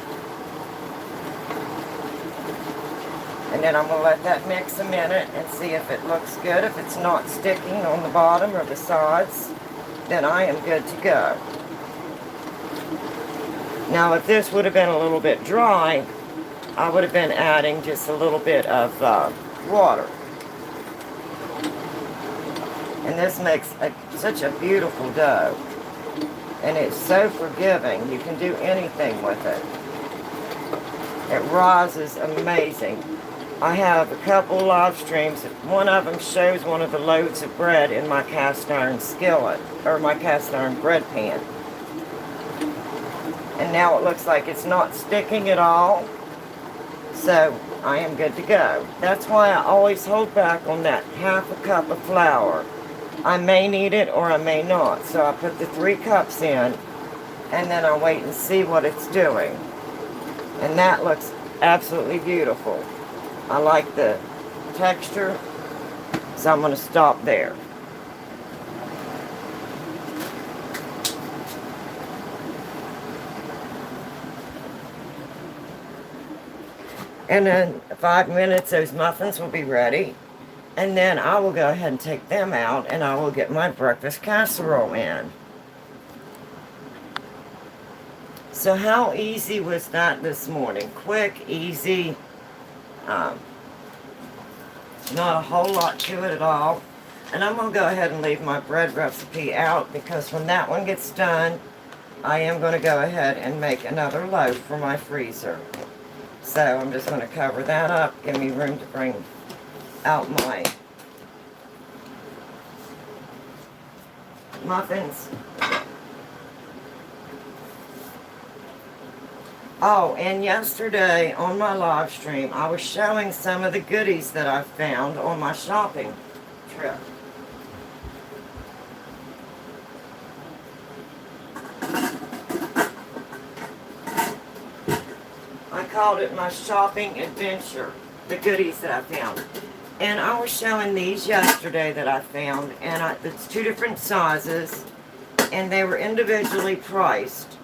And then I'm going to let that mix a minute and see if it looks good. If it's not sticking on the bottom or the sides, then I am good to go. Now if this would have been a little bit dry, I would have been adding just a little bit of water. And this makes such a beautiful dough. And it's so forgiving. You can do anything with it. It rises amazing. I have a couple live streams. One of them shows one of the loaves of bread in my cast iron skillet, or my cast iron bread pan. And now it looks like it's not sticking at all. So I am good to go. That's why I always hold back on that 1/2 cup of flour. I may need it or I may not. So I put the 3 cups in, and then I wait and see what it's doing. And that looks absolutely beautiful. I like the texture, so I'm going to stop there. And in 5 minutes, those muffins will be ready. And then I will go ahead and take them out, and I will get my breakfast casserole in. So how easy was that this morning? Quick, easy. Not a whole lot to it at all. And I'm going to go ahead and leave my bread recipe out because when that one gets done, I am going to go ahead and make another loaf for my freezer. So I'm just going to cover that up, give me room to bring out my muffins. Oh, and yesterday on my live stream, I was showing some of the goodies that I found on my shopping trip. I called it my shopping adventure, the goodies that I found. And I was showing these yesterday that I found, and it's 2 different sizes, and they were individually priced.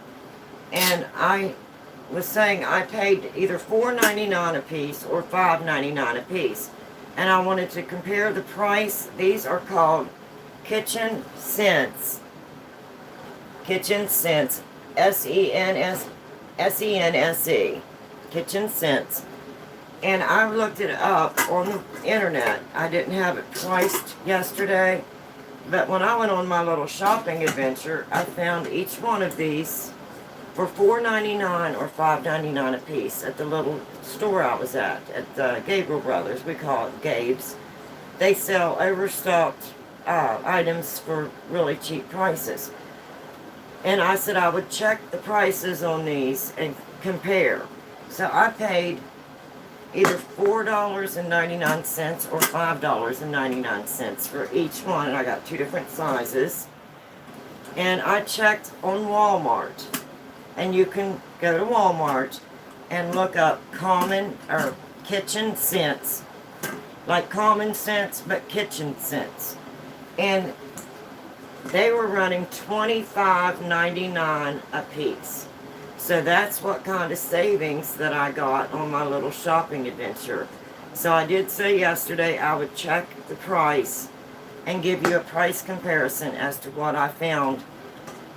And I was saying I paid either $4.99 a piece or $5.99 a piece. And I wanted to compare the price. These are called Kitchen Sense. Kitchen Sense. S-E-N-S-E. Kitchen Sense. And I looked it up on the internet. I didn't have it priced yesterday. But when I went on my little shopping adventure, I found each one of these for $4.99 or $5.99 a piece at the little store I was at Gabriel Brothers. We call it Gabe's. They sell overstocked items for really cheap prices. And I said I would check the prices on these and compare. So I paid either $4.99 or $5.99 for each one. And I got 2 different sizes. And I checked on Walmart. And you can go to Walmart and look up common or kitchen scents. Like common sense, but kitchen scents. And they were running $25.99 a piece. So that's what kind of savings that I got on my little shopping adventure. So I did say yesterday I would check the price and give you a price comparison as to what I found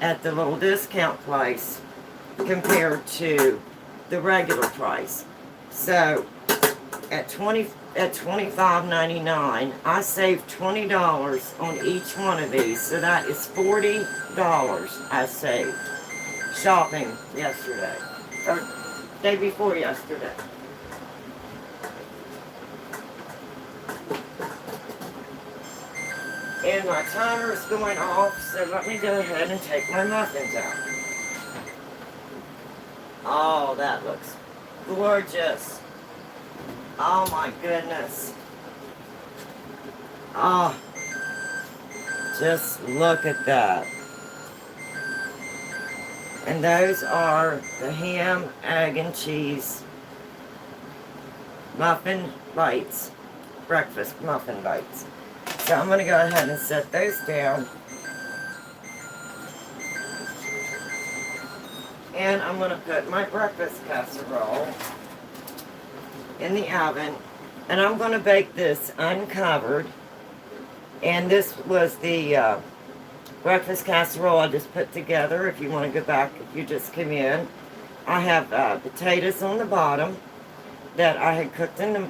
at the little discount place compared to the regular price. So at $25.99, I saved $20 on each one of these. So that is $40 I saved shopping yesterday, or day before yesterday. And my timer is going off, so let me go ahead and take my muffins out. Oh, that looks gorgeous. Oh my goodness. Oh, just look at that. And those are the ham, egg, and cheese muffin bites. Breakfast muffin bites. So I'm going to go ahead and set those down. And I'm going to put my breakfast casserole in the oven. And I'm going to bake this uncovered. And this was the breakfast casserole I just put together. If you want to go back, if you just came in. I have potatoes on the bottom that I had cooked in the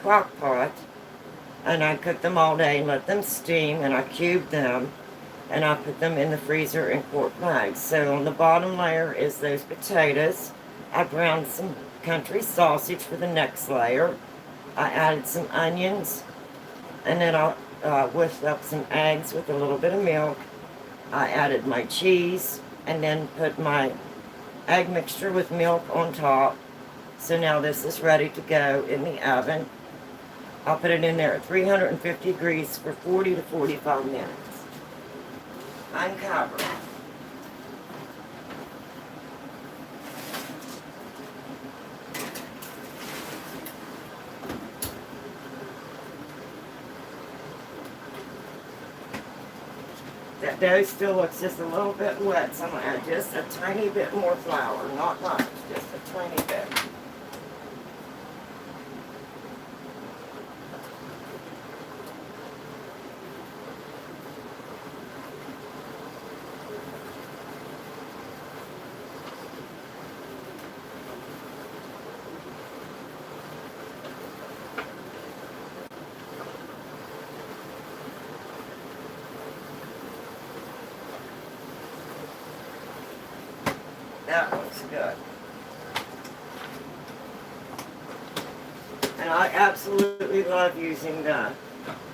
crock pot. And I cooked them all day and let them steam. And I cubed them. And I put them in the freezer in quart bags. So on the bottom layer is those potatoes. I browned some country sausage for the next layer. I added some onions. And then I whisked up some eggs with a little bit of milk. I added my cheese. And then put my egg mixture with milk on top. So now this is ready to go in the oven. I'll put it in there at 350 degrees for 40 to 45 minutes. Uncover. That dough still looks just a little bit wet, so I'm going to add just a tiny bit more flour. Not much, just a tiny bit. That looks good. And I absolutely love using the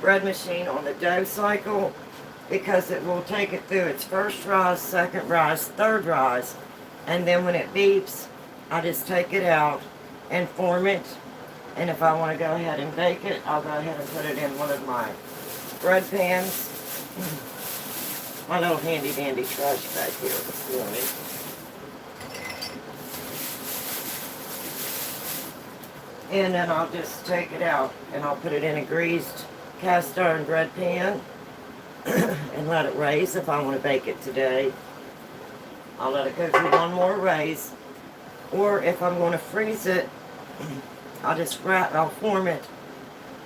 bread machine on the dough cycle because it will take it through its first rise, second rise, third rise, and then when it beeps, I just take it out and form it. And if I want to go ahead and bake it, I'll go ahead and put it in one of my bread pans. My little handy dandy trash bag here this morning. And then I'll just take it out and I'll put it in a greased cast iron bread pan and let it raise if I want to bake it today. I'll let it go through one more raise. Or if I'm going to freeze it, I'll form it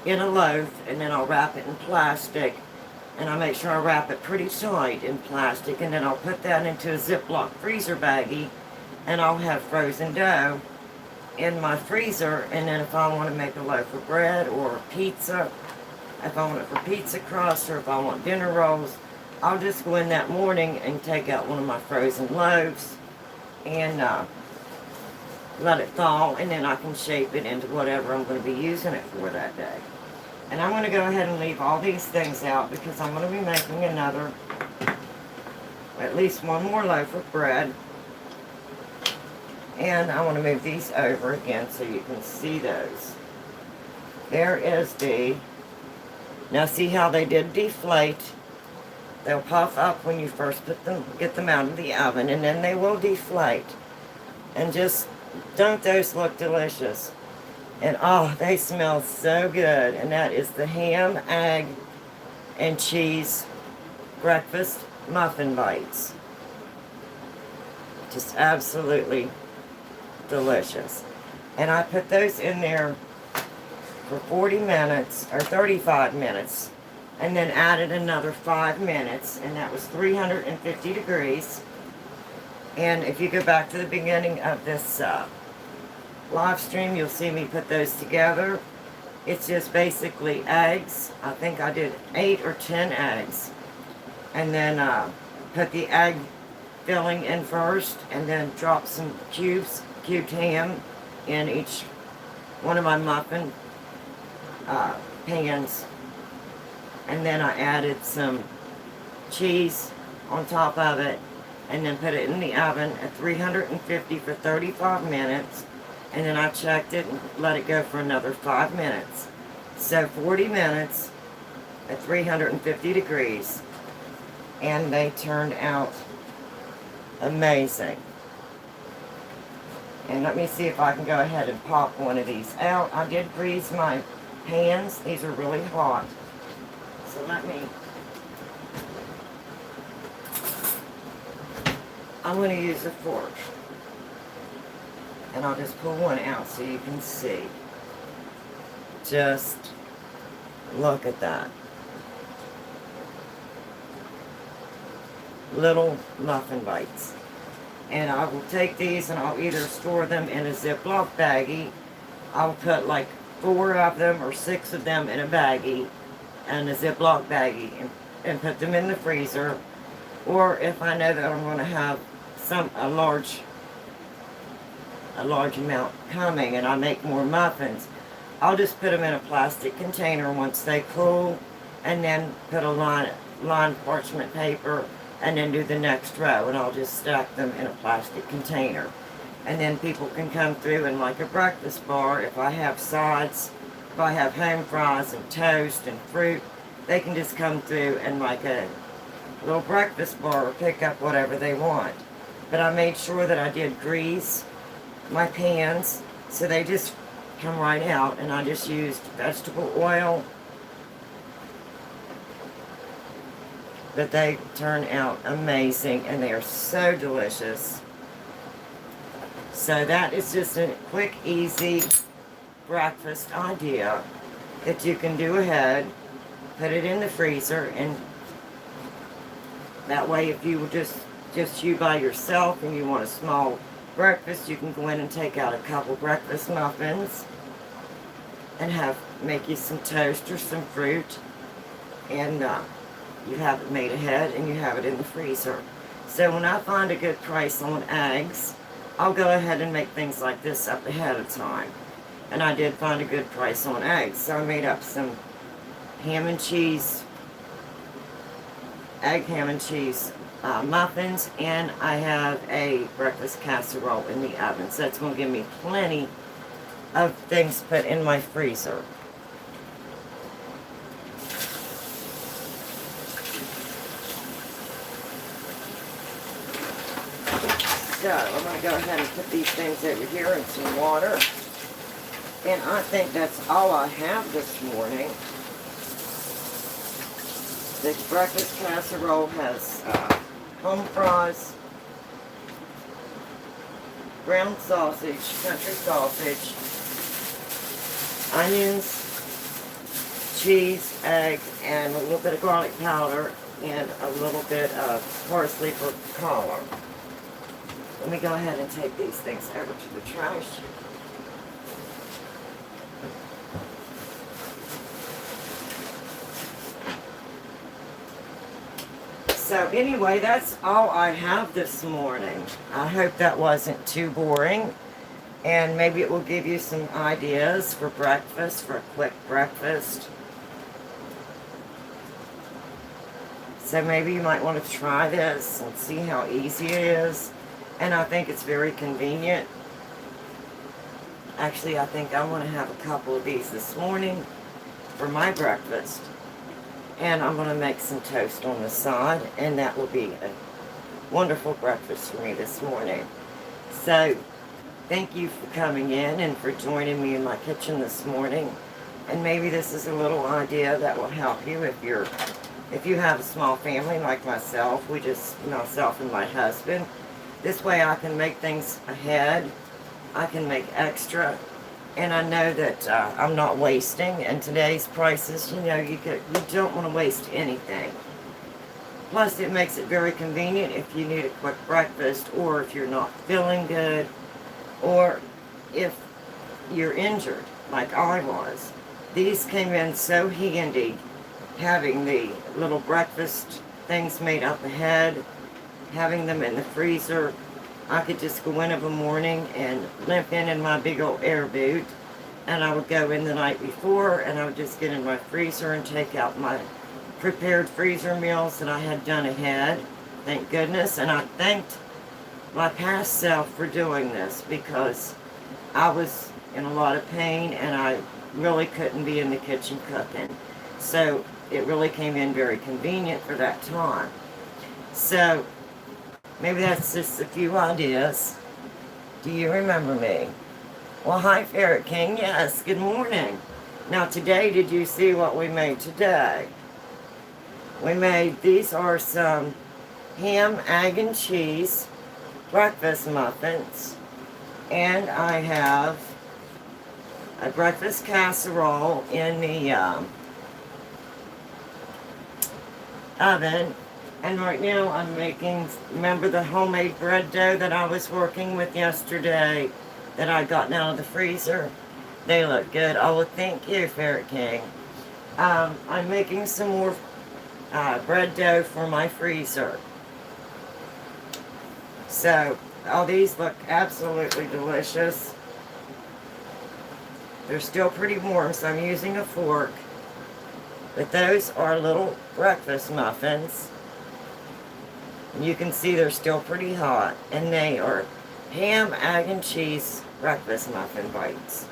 in a loaf and then I'll wrap it in plastic. And I make sure I wrap it pretty tight in plastic, and then I'll put that into a Ziploc freezer baggie, and I'll have frozen dough in my freezer. And then if I want to make a loaf of bread or a pizza, if I want it for pizza crust or if I want dinner rolls, I'll just go in that morning and take out one of my frozen loaves and let it thaw, and then I can shape it into whatever I'm going to be using it for that day. And I'm going to go ahead and leave all these things out because I'm going to be making at least one more loaf of bread. And I want to move these over again so you can see those. There is now see how they did deflate. They'll puff up when you first get them out of the oven, and then they will deflate. And just, don't those look delicious? And oh, they smell so good. And that is the ham, egg, and cheese breakfast muffin bites. Just absolutely delicious. And I put those in there for 40 minutes or 35 minutes and then added another 5 minutes, and that was 350 degrees. And if you go back to the beginning of this live stream, you'll see me put those together. It's just basically eggs. I think I did 8 or 10 eggs, and then put the egg filling in first, and then drop some cubed ham in each one of my muffin pans, and then I added some cheese on top of it, and then put it in the oven at 350 for 35 minutes. And then I checked it and let it go for another 5 minutes. So 40 minutes at 350 degrees. And they turned out amazing. And let me see if I can go ahead and pop one of these out. I did grease my pans. These are really hot. So I'm going to use a fork. And I'll just pull one out so you can see. Just look at that. Little muffin bites. And I will take these and I'll either store them in a Ziploc baggie. I'll put like 4 of them or 6 of them in a baggie and a Ziploc baggie and put them in the freezer. Or if I know that I'm going to have a large amount coming and I make more muffins, I'll just put them in a plastic container once they cool, and then put a lined parchment paper and then do the next row, and I'll just stack them in a plastic container. And then people can come through and like a breakfast bar, if I have sides, if I have home fries and toast and fruit, they can just come through and like a little breakfast bar or pick up whatever they want. But I made sure that I did grease my pans so they just come right out, and I just used vegetable oil, but they turn out amazing and they are so delicious. So that is just a quick, easy breakfast idea that you can do ahead, put it in the freezer, and that way if you were just you by yourself and you want a small breakfast, you can go in and take out a couple breakfast muffins and make you some toast or some fruit, and you have it made ahead and you have it in the freezer. So when I find a good price on eggs, I'll go ahead and make things like this up ahead of time. And I did find a good price on eggs, so I made up some ham and cheese, egg ham and cheese muffins, and I have a breakfast casserole in the oven. So that's going to give me plenty of things put in my freezer. So I'm going to go ahead and put these things over here in some water. And I think that's all I have this morning. The breakfast casserole has home fries, ground sausage, country sausage, onions, cheese, egg, and a little bit of garlic powder, and a little bit of parsley for color. Let me go ahead and take these things over to the trash. So anyway, that's all I have this morning. I hope that wasn't too boring. And maybe it will give you some ideas for breakfast, for a quick breakfast. So maybe you might want to try this and see how easy it is. And I think it's very convenient. Actually, I think I want to have a couple of these this morning for my breakfast. And I'm going to make some toast on the side, and that will be a wonderful breakfast for me this morning. So, thank you for coming in and for joining me in my kitchen this morning. And maybe this is a little idea that will help you if you have a small family like myself. Myself and my husband. This way I can make things ahead. I can make extra. And I know that I'm not wasting. And today's prices, you don't want to waste anything. Plus, it makes it very convenient if you need a quick breakfast, or if you're not feeling good, or if you're injured, like I was. These came in so handy, having the little breakfast things made up ahead, having them in the freezer. I could just go in of a morning and limp in my big old air boot, and I would go in the night before, and I would just get in my freezer and take out my prepared freezer meals that I had done ahead. Thank goodness. And I thanked my past self for doing this, because I was in a lot of pain and I really couldn't be in the kitchen cooking. So it really came in very convenient for that time. So maybe that's just a few ideas. Do you remember me? Well, hi, Ferret King. Yes, good morning. Now, today, did you see what we made today? These are some ham, egg, and cheese breakfast muffins. And I have a breakfast casserole in the oven. And right now I'm making, remember the homemade bread dough that I was working with yesterday that I got out of the freezer? They look good. Oh, well, thank you, Ferret King. I'm making some more bread dough for my freezer. So, all these look absolutely delicious. They're still pretty warm, so I'm using a fork. But those are little breakfast muffins. You can see they're still pretty hot, and they are ham, egg, and cheese breakfast muffin bites.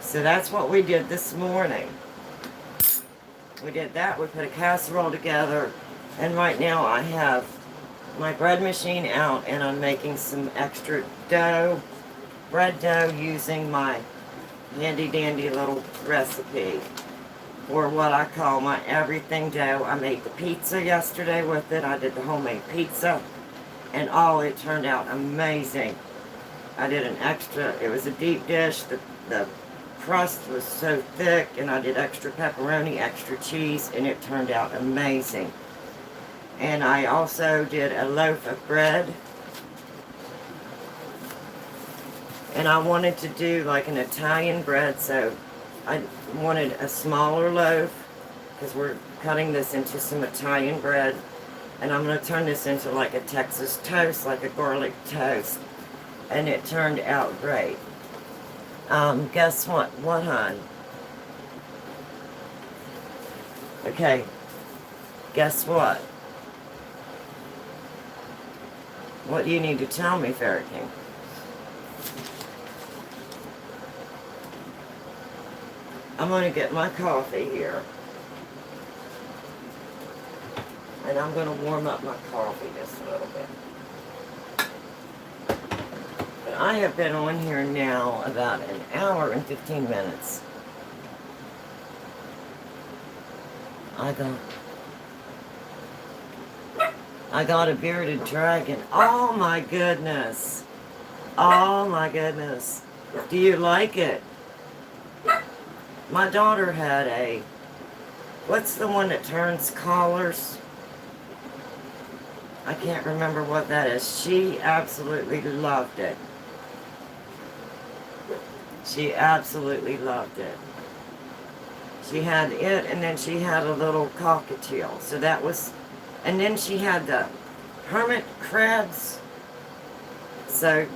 So that's what we did this morning. We did that, we put a casserole together, and right now I have my bread machine out, and I'm making some extra dough, bread dough, using my handy dandy little recipe, or what I call my everything dough. I made the pizza yesterday with it. I did the homemade pizza, and it turned out amazing. I did an extra, it was a deep dish. The crust was so thick, and I did extra pepperoni, extra cheese, and it turned out amazing. And I also did a loaf of bread. And I wanted to do like an Italian bread, so I wanted a smaller loaf, because we're cutting this into some Italian bread. And I'm going to turn this into like a Texas toast, like a garlic toast. And it turned out great. Guess what? What, hon? Okay. Guess what? What do you need to tell me, Fairy King? I'm going to get my coffee here. And I'm going to warm up my coffee just a little bit. But I have been on here now about an hour and 15 minutes. I got a bearded dragon. Oh my goodness. Oh my goodness. Do you like it? My daughter had a, what's the one that turns collars? I can't remember what that is. She absolutely loved it. She absolutely loved it. She had it, and then she had a little cockatiel. So that was, and then she had the hermit crabs. So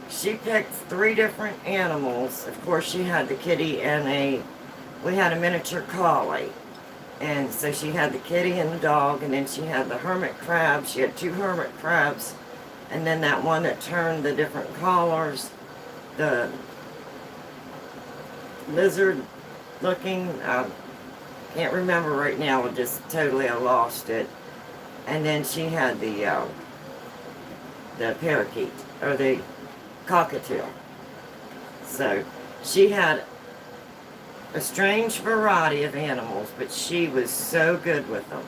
she picked 3 different animals. Of course, she had the kitty and we had a miniature collie. And so she had the kitty and the dog, and then she had the hermit crab. She had 2 hermit crabs, and then that one that turned the different collars, the lizard looking, can't remember right now, just totally I lost it. And then she had the parakeet, or the cockatiel. So she had a strange variety of animals, but she was so good with them.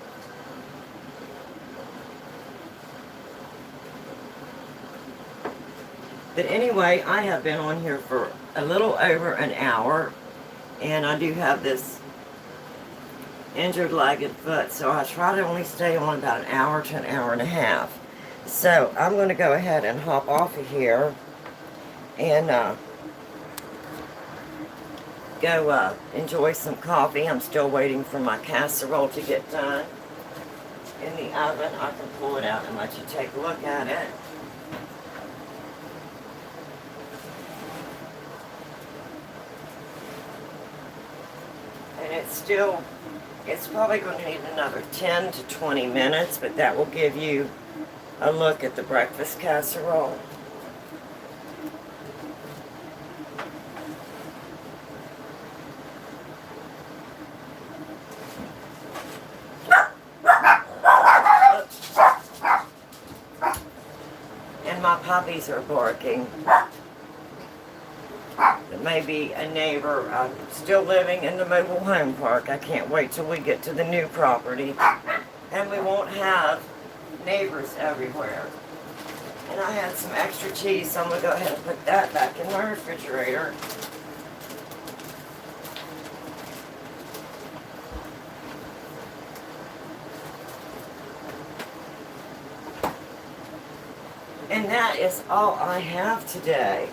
But anyway, I have been on here for a little over an hour, and I do have this injured legged foot, so I try to only stay on about an hour to an hour and a half. So I'm going to go ahead and hop off of here and go enjoy some coffee. I'm still waiting for my casserole to get done in the oven. I can pull it out and let you take a look at it. And it's probably going to need another 10 to 20 minutes, but that will give you a look at the breakfast casserole. And my puppies are barking. There may be a neighbor. I'm still living in the mobile home park. I can't wait till we get to the new property. And we won't have neighbors everywhere. And I had some extra cheese, so I'm going to go ahead and put that back in my refrigerator. And that is all I have today.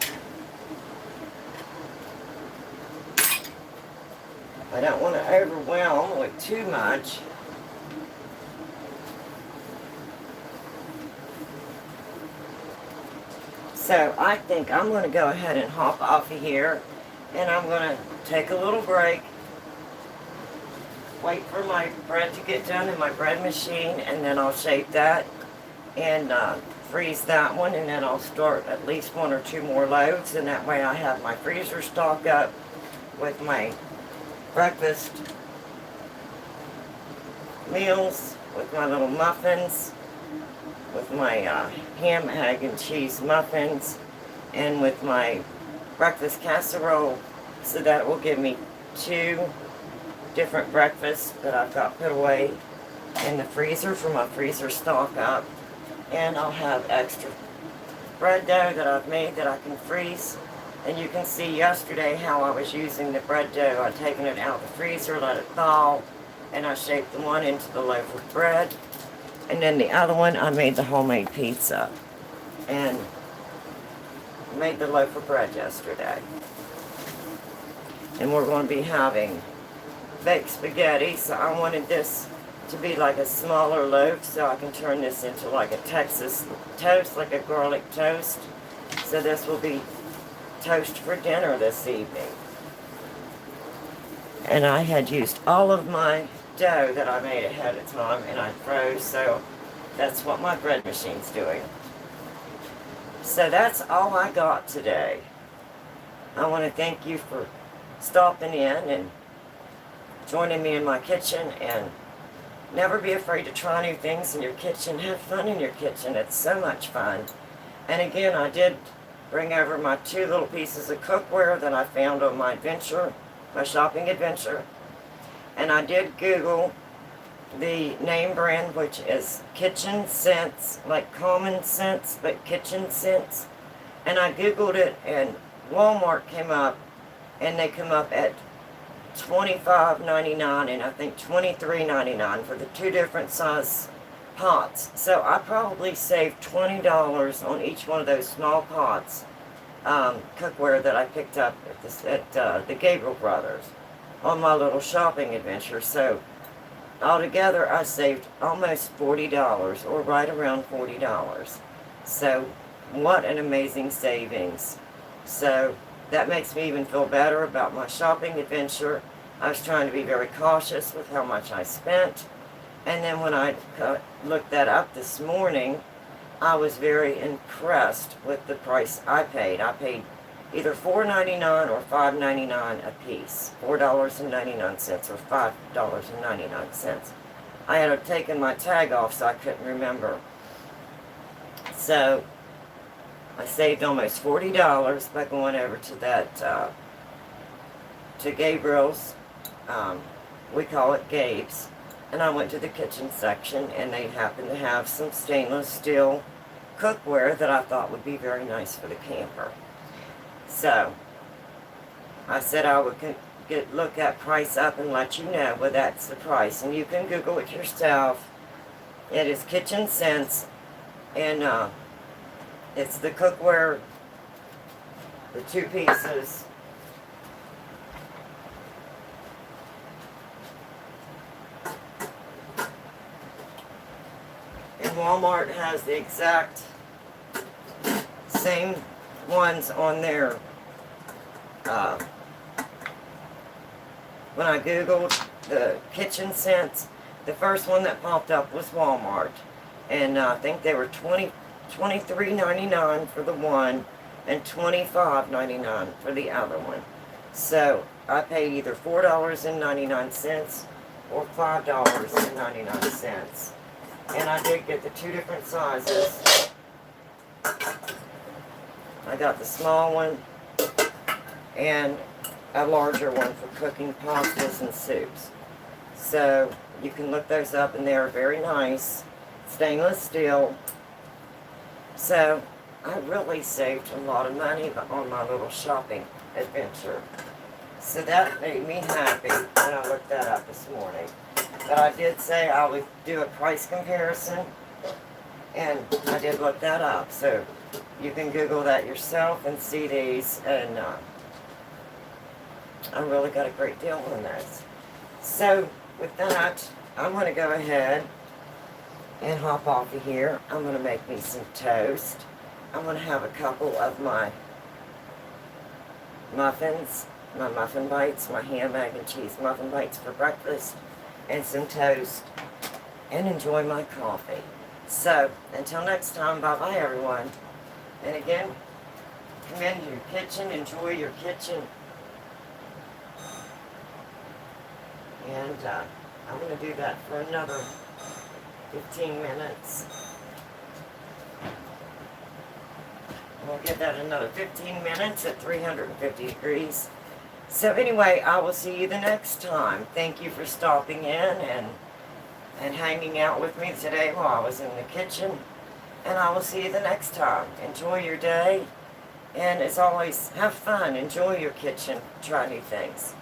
I don't want to overwhelm with too much. So I think I'm going to go ahead and hop off of here, and I'm going to take a little break, wait for my bread to get done in my bread machine, and then I'll shape that and freeze that one, and then I'll start at least 1 or 2 more loaves, and that way I have my freezer stocked up with my breakfast meals, with my little muffins, with my ham, egg, and cheese muffins, and with my breakfast casserole, so that will give me 2 different breakfasts that I've got put away in the freezer for my freezer stock up. And I'll have extra bread dough that I've made that I can freeze. And you can see yesterday how I was using the bread dough. I'd taken it out of the freezer, let it thaw, and I shaped the one into the loaf of bread. And then the other one, I made the homemade pizza and made the loaf of bread yesterday. And we're going to be having baked spaghetti, so I wanted this to be like a smaller loaf, so I can turn this into like a Texas toast, like a garlic toast. So this will be toast for dinner this evening. And I had used all of my dough that I made ahead of time, and I froze, so that's what my bread machine's doing. So that's all I got today. I want to thank you for stopping in and joining me in my kitchen, and never be afraid to try new things in your kitchen. Have fun in your kitchen. It's so much fun. And again, I did bring over my 2 little pieces of cookware that I found on my adventure, my shopping adventure. And I did Google the name brand, which is Kitchen Sense, like Common Sense, but Kitchen Sense. And I Googled it, and Walmart came up, and they come up at $25.99 and I think $23.99 for the 2 different size pots. So I probably saved $20 on each one of those small pots, cookware that I picked up at the Gabriel Brothers on my little shopping adventure. So altogether I saved almost $40, or right around $40. So what an amazing savings. So that makes me even feel better about my shopping adventure. I was trying to be very cautious with how much I spent. And then when I looked that up this morning, I was very impressed with the price I paid. I paid either $4.99 or $5.99 a piece. $4.99 or $5.99. I had taken my tag off, so I couldn't remember. So I saved almost $40 by going over to that, to Gabriel's, we call it Gabe's, and I went to the kitchen section, and they happened to have some stainless steel cookware that I thought would be very nice for the camper. So I said I would look that price up and let you know. Well, that's the price, and you can Google it yourself. It is Kitchen Sense, and it's the cookware, the 2 pieces. And Walmart has the exact same ones on there. When I Googled the Kitchen Sense, the first one that popped up was Walmart. And I think they were $23.99 for the one and $25.99 for the other one. So I paid either $4.99 or $5.99. And I did get the 2 different sizes. I got the small one and a larger one for cooking pastas and soups. So you can look those up, and they're very nice. Stainless steel. So I really saved a lot of money on my little shopping adventure. So that made me happy when I looked that up this morning. But I did say I would do a price comparison, and I did look that up. So you can Google that yourself and see these, and I really got a great deal on those. So with that, I'm going to go ahead and hop off of here. I'm going to make me some toast. I'm going to have a couple of my muffins, my muffin bites, my ham, egg, and cheese muffin bites for breakfast, and some toast, and enjoy my coffee. So, until next time, bye-bye, everyone. And again, come into your kitchen, enjoy your kitchen. And I'm going to do that for another 15 minutes. We'll get that another 15 minutes at 350 degrees. So anyway, I will see you the next time. Thank you for stopping in and hanging out with me today while I was in the kitchen. And I will see you the next time. Enjoy your day. And as always, have fun. Enjoy your kitchen. Try new things.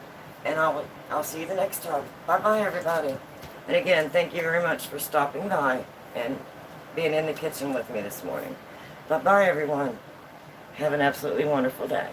And I'll see you the next time. Bye-bye, everybody. And again, thank you very much for stopping by and being in the kitchen with me this morning. Bye-bye, everyone. Have an absolutely wonderful day.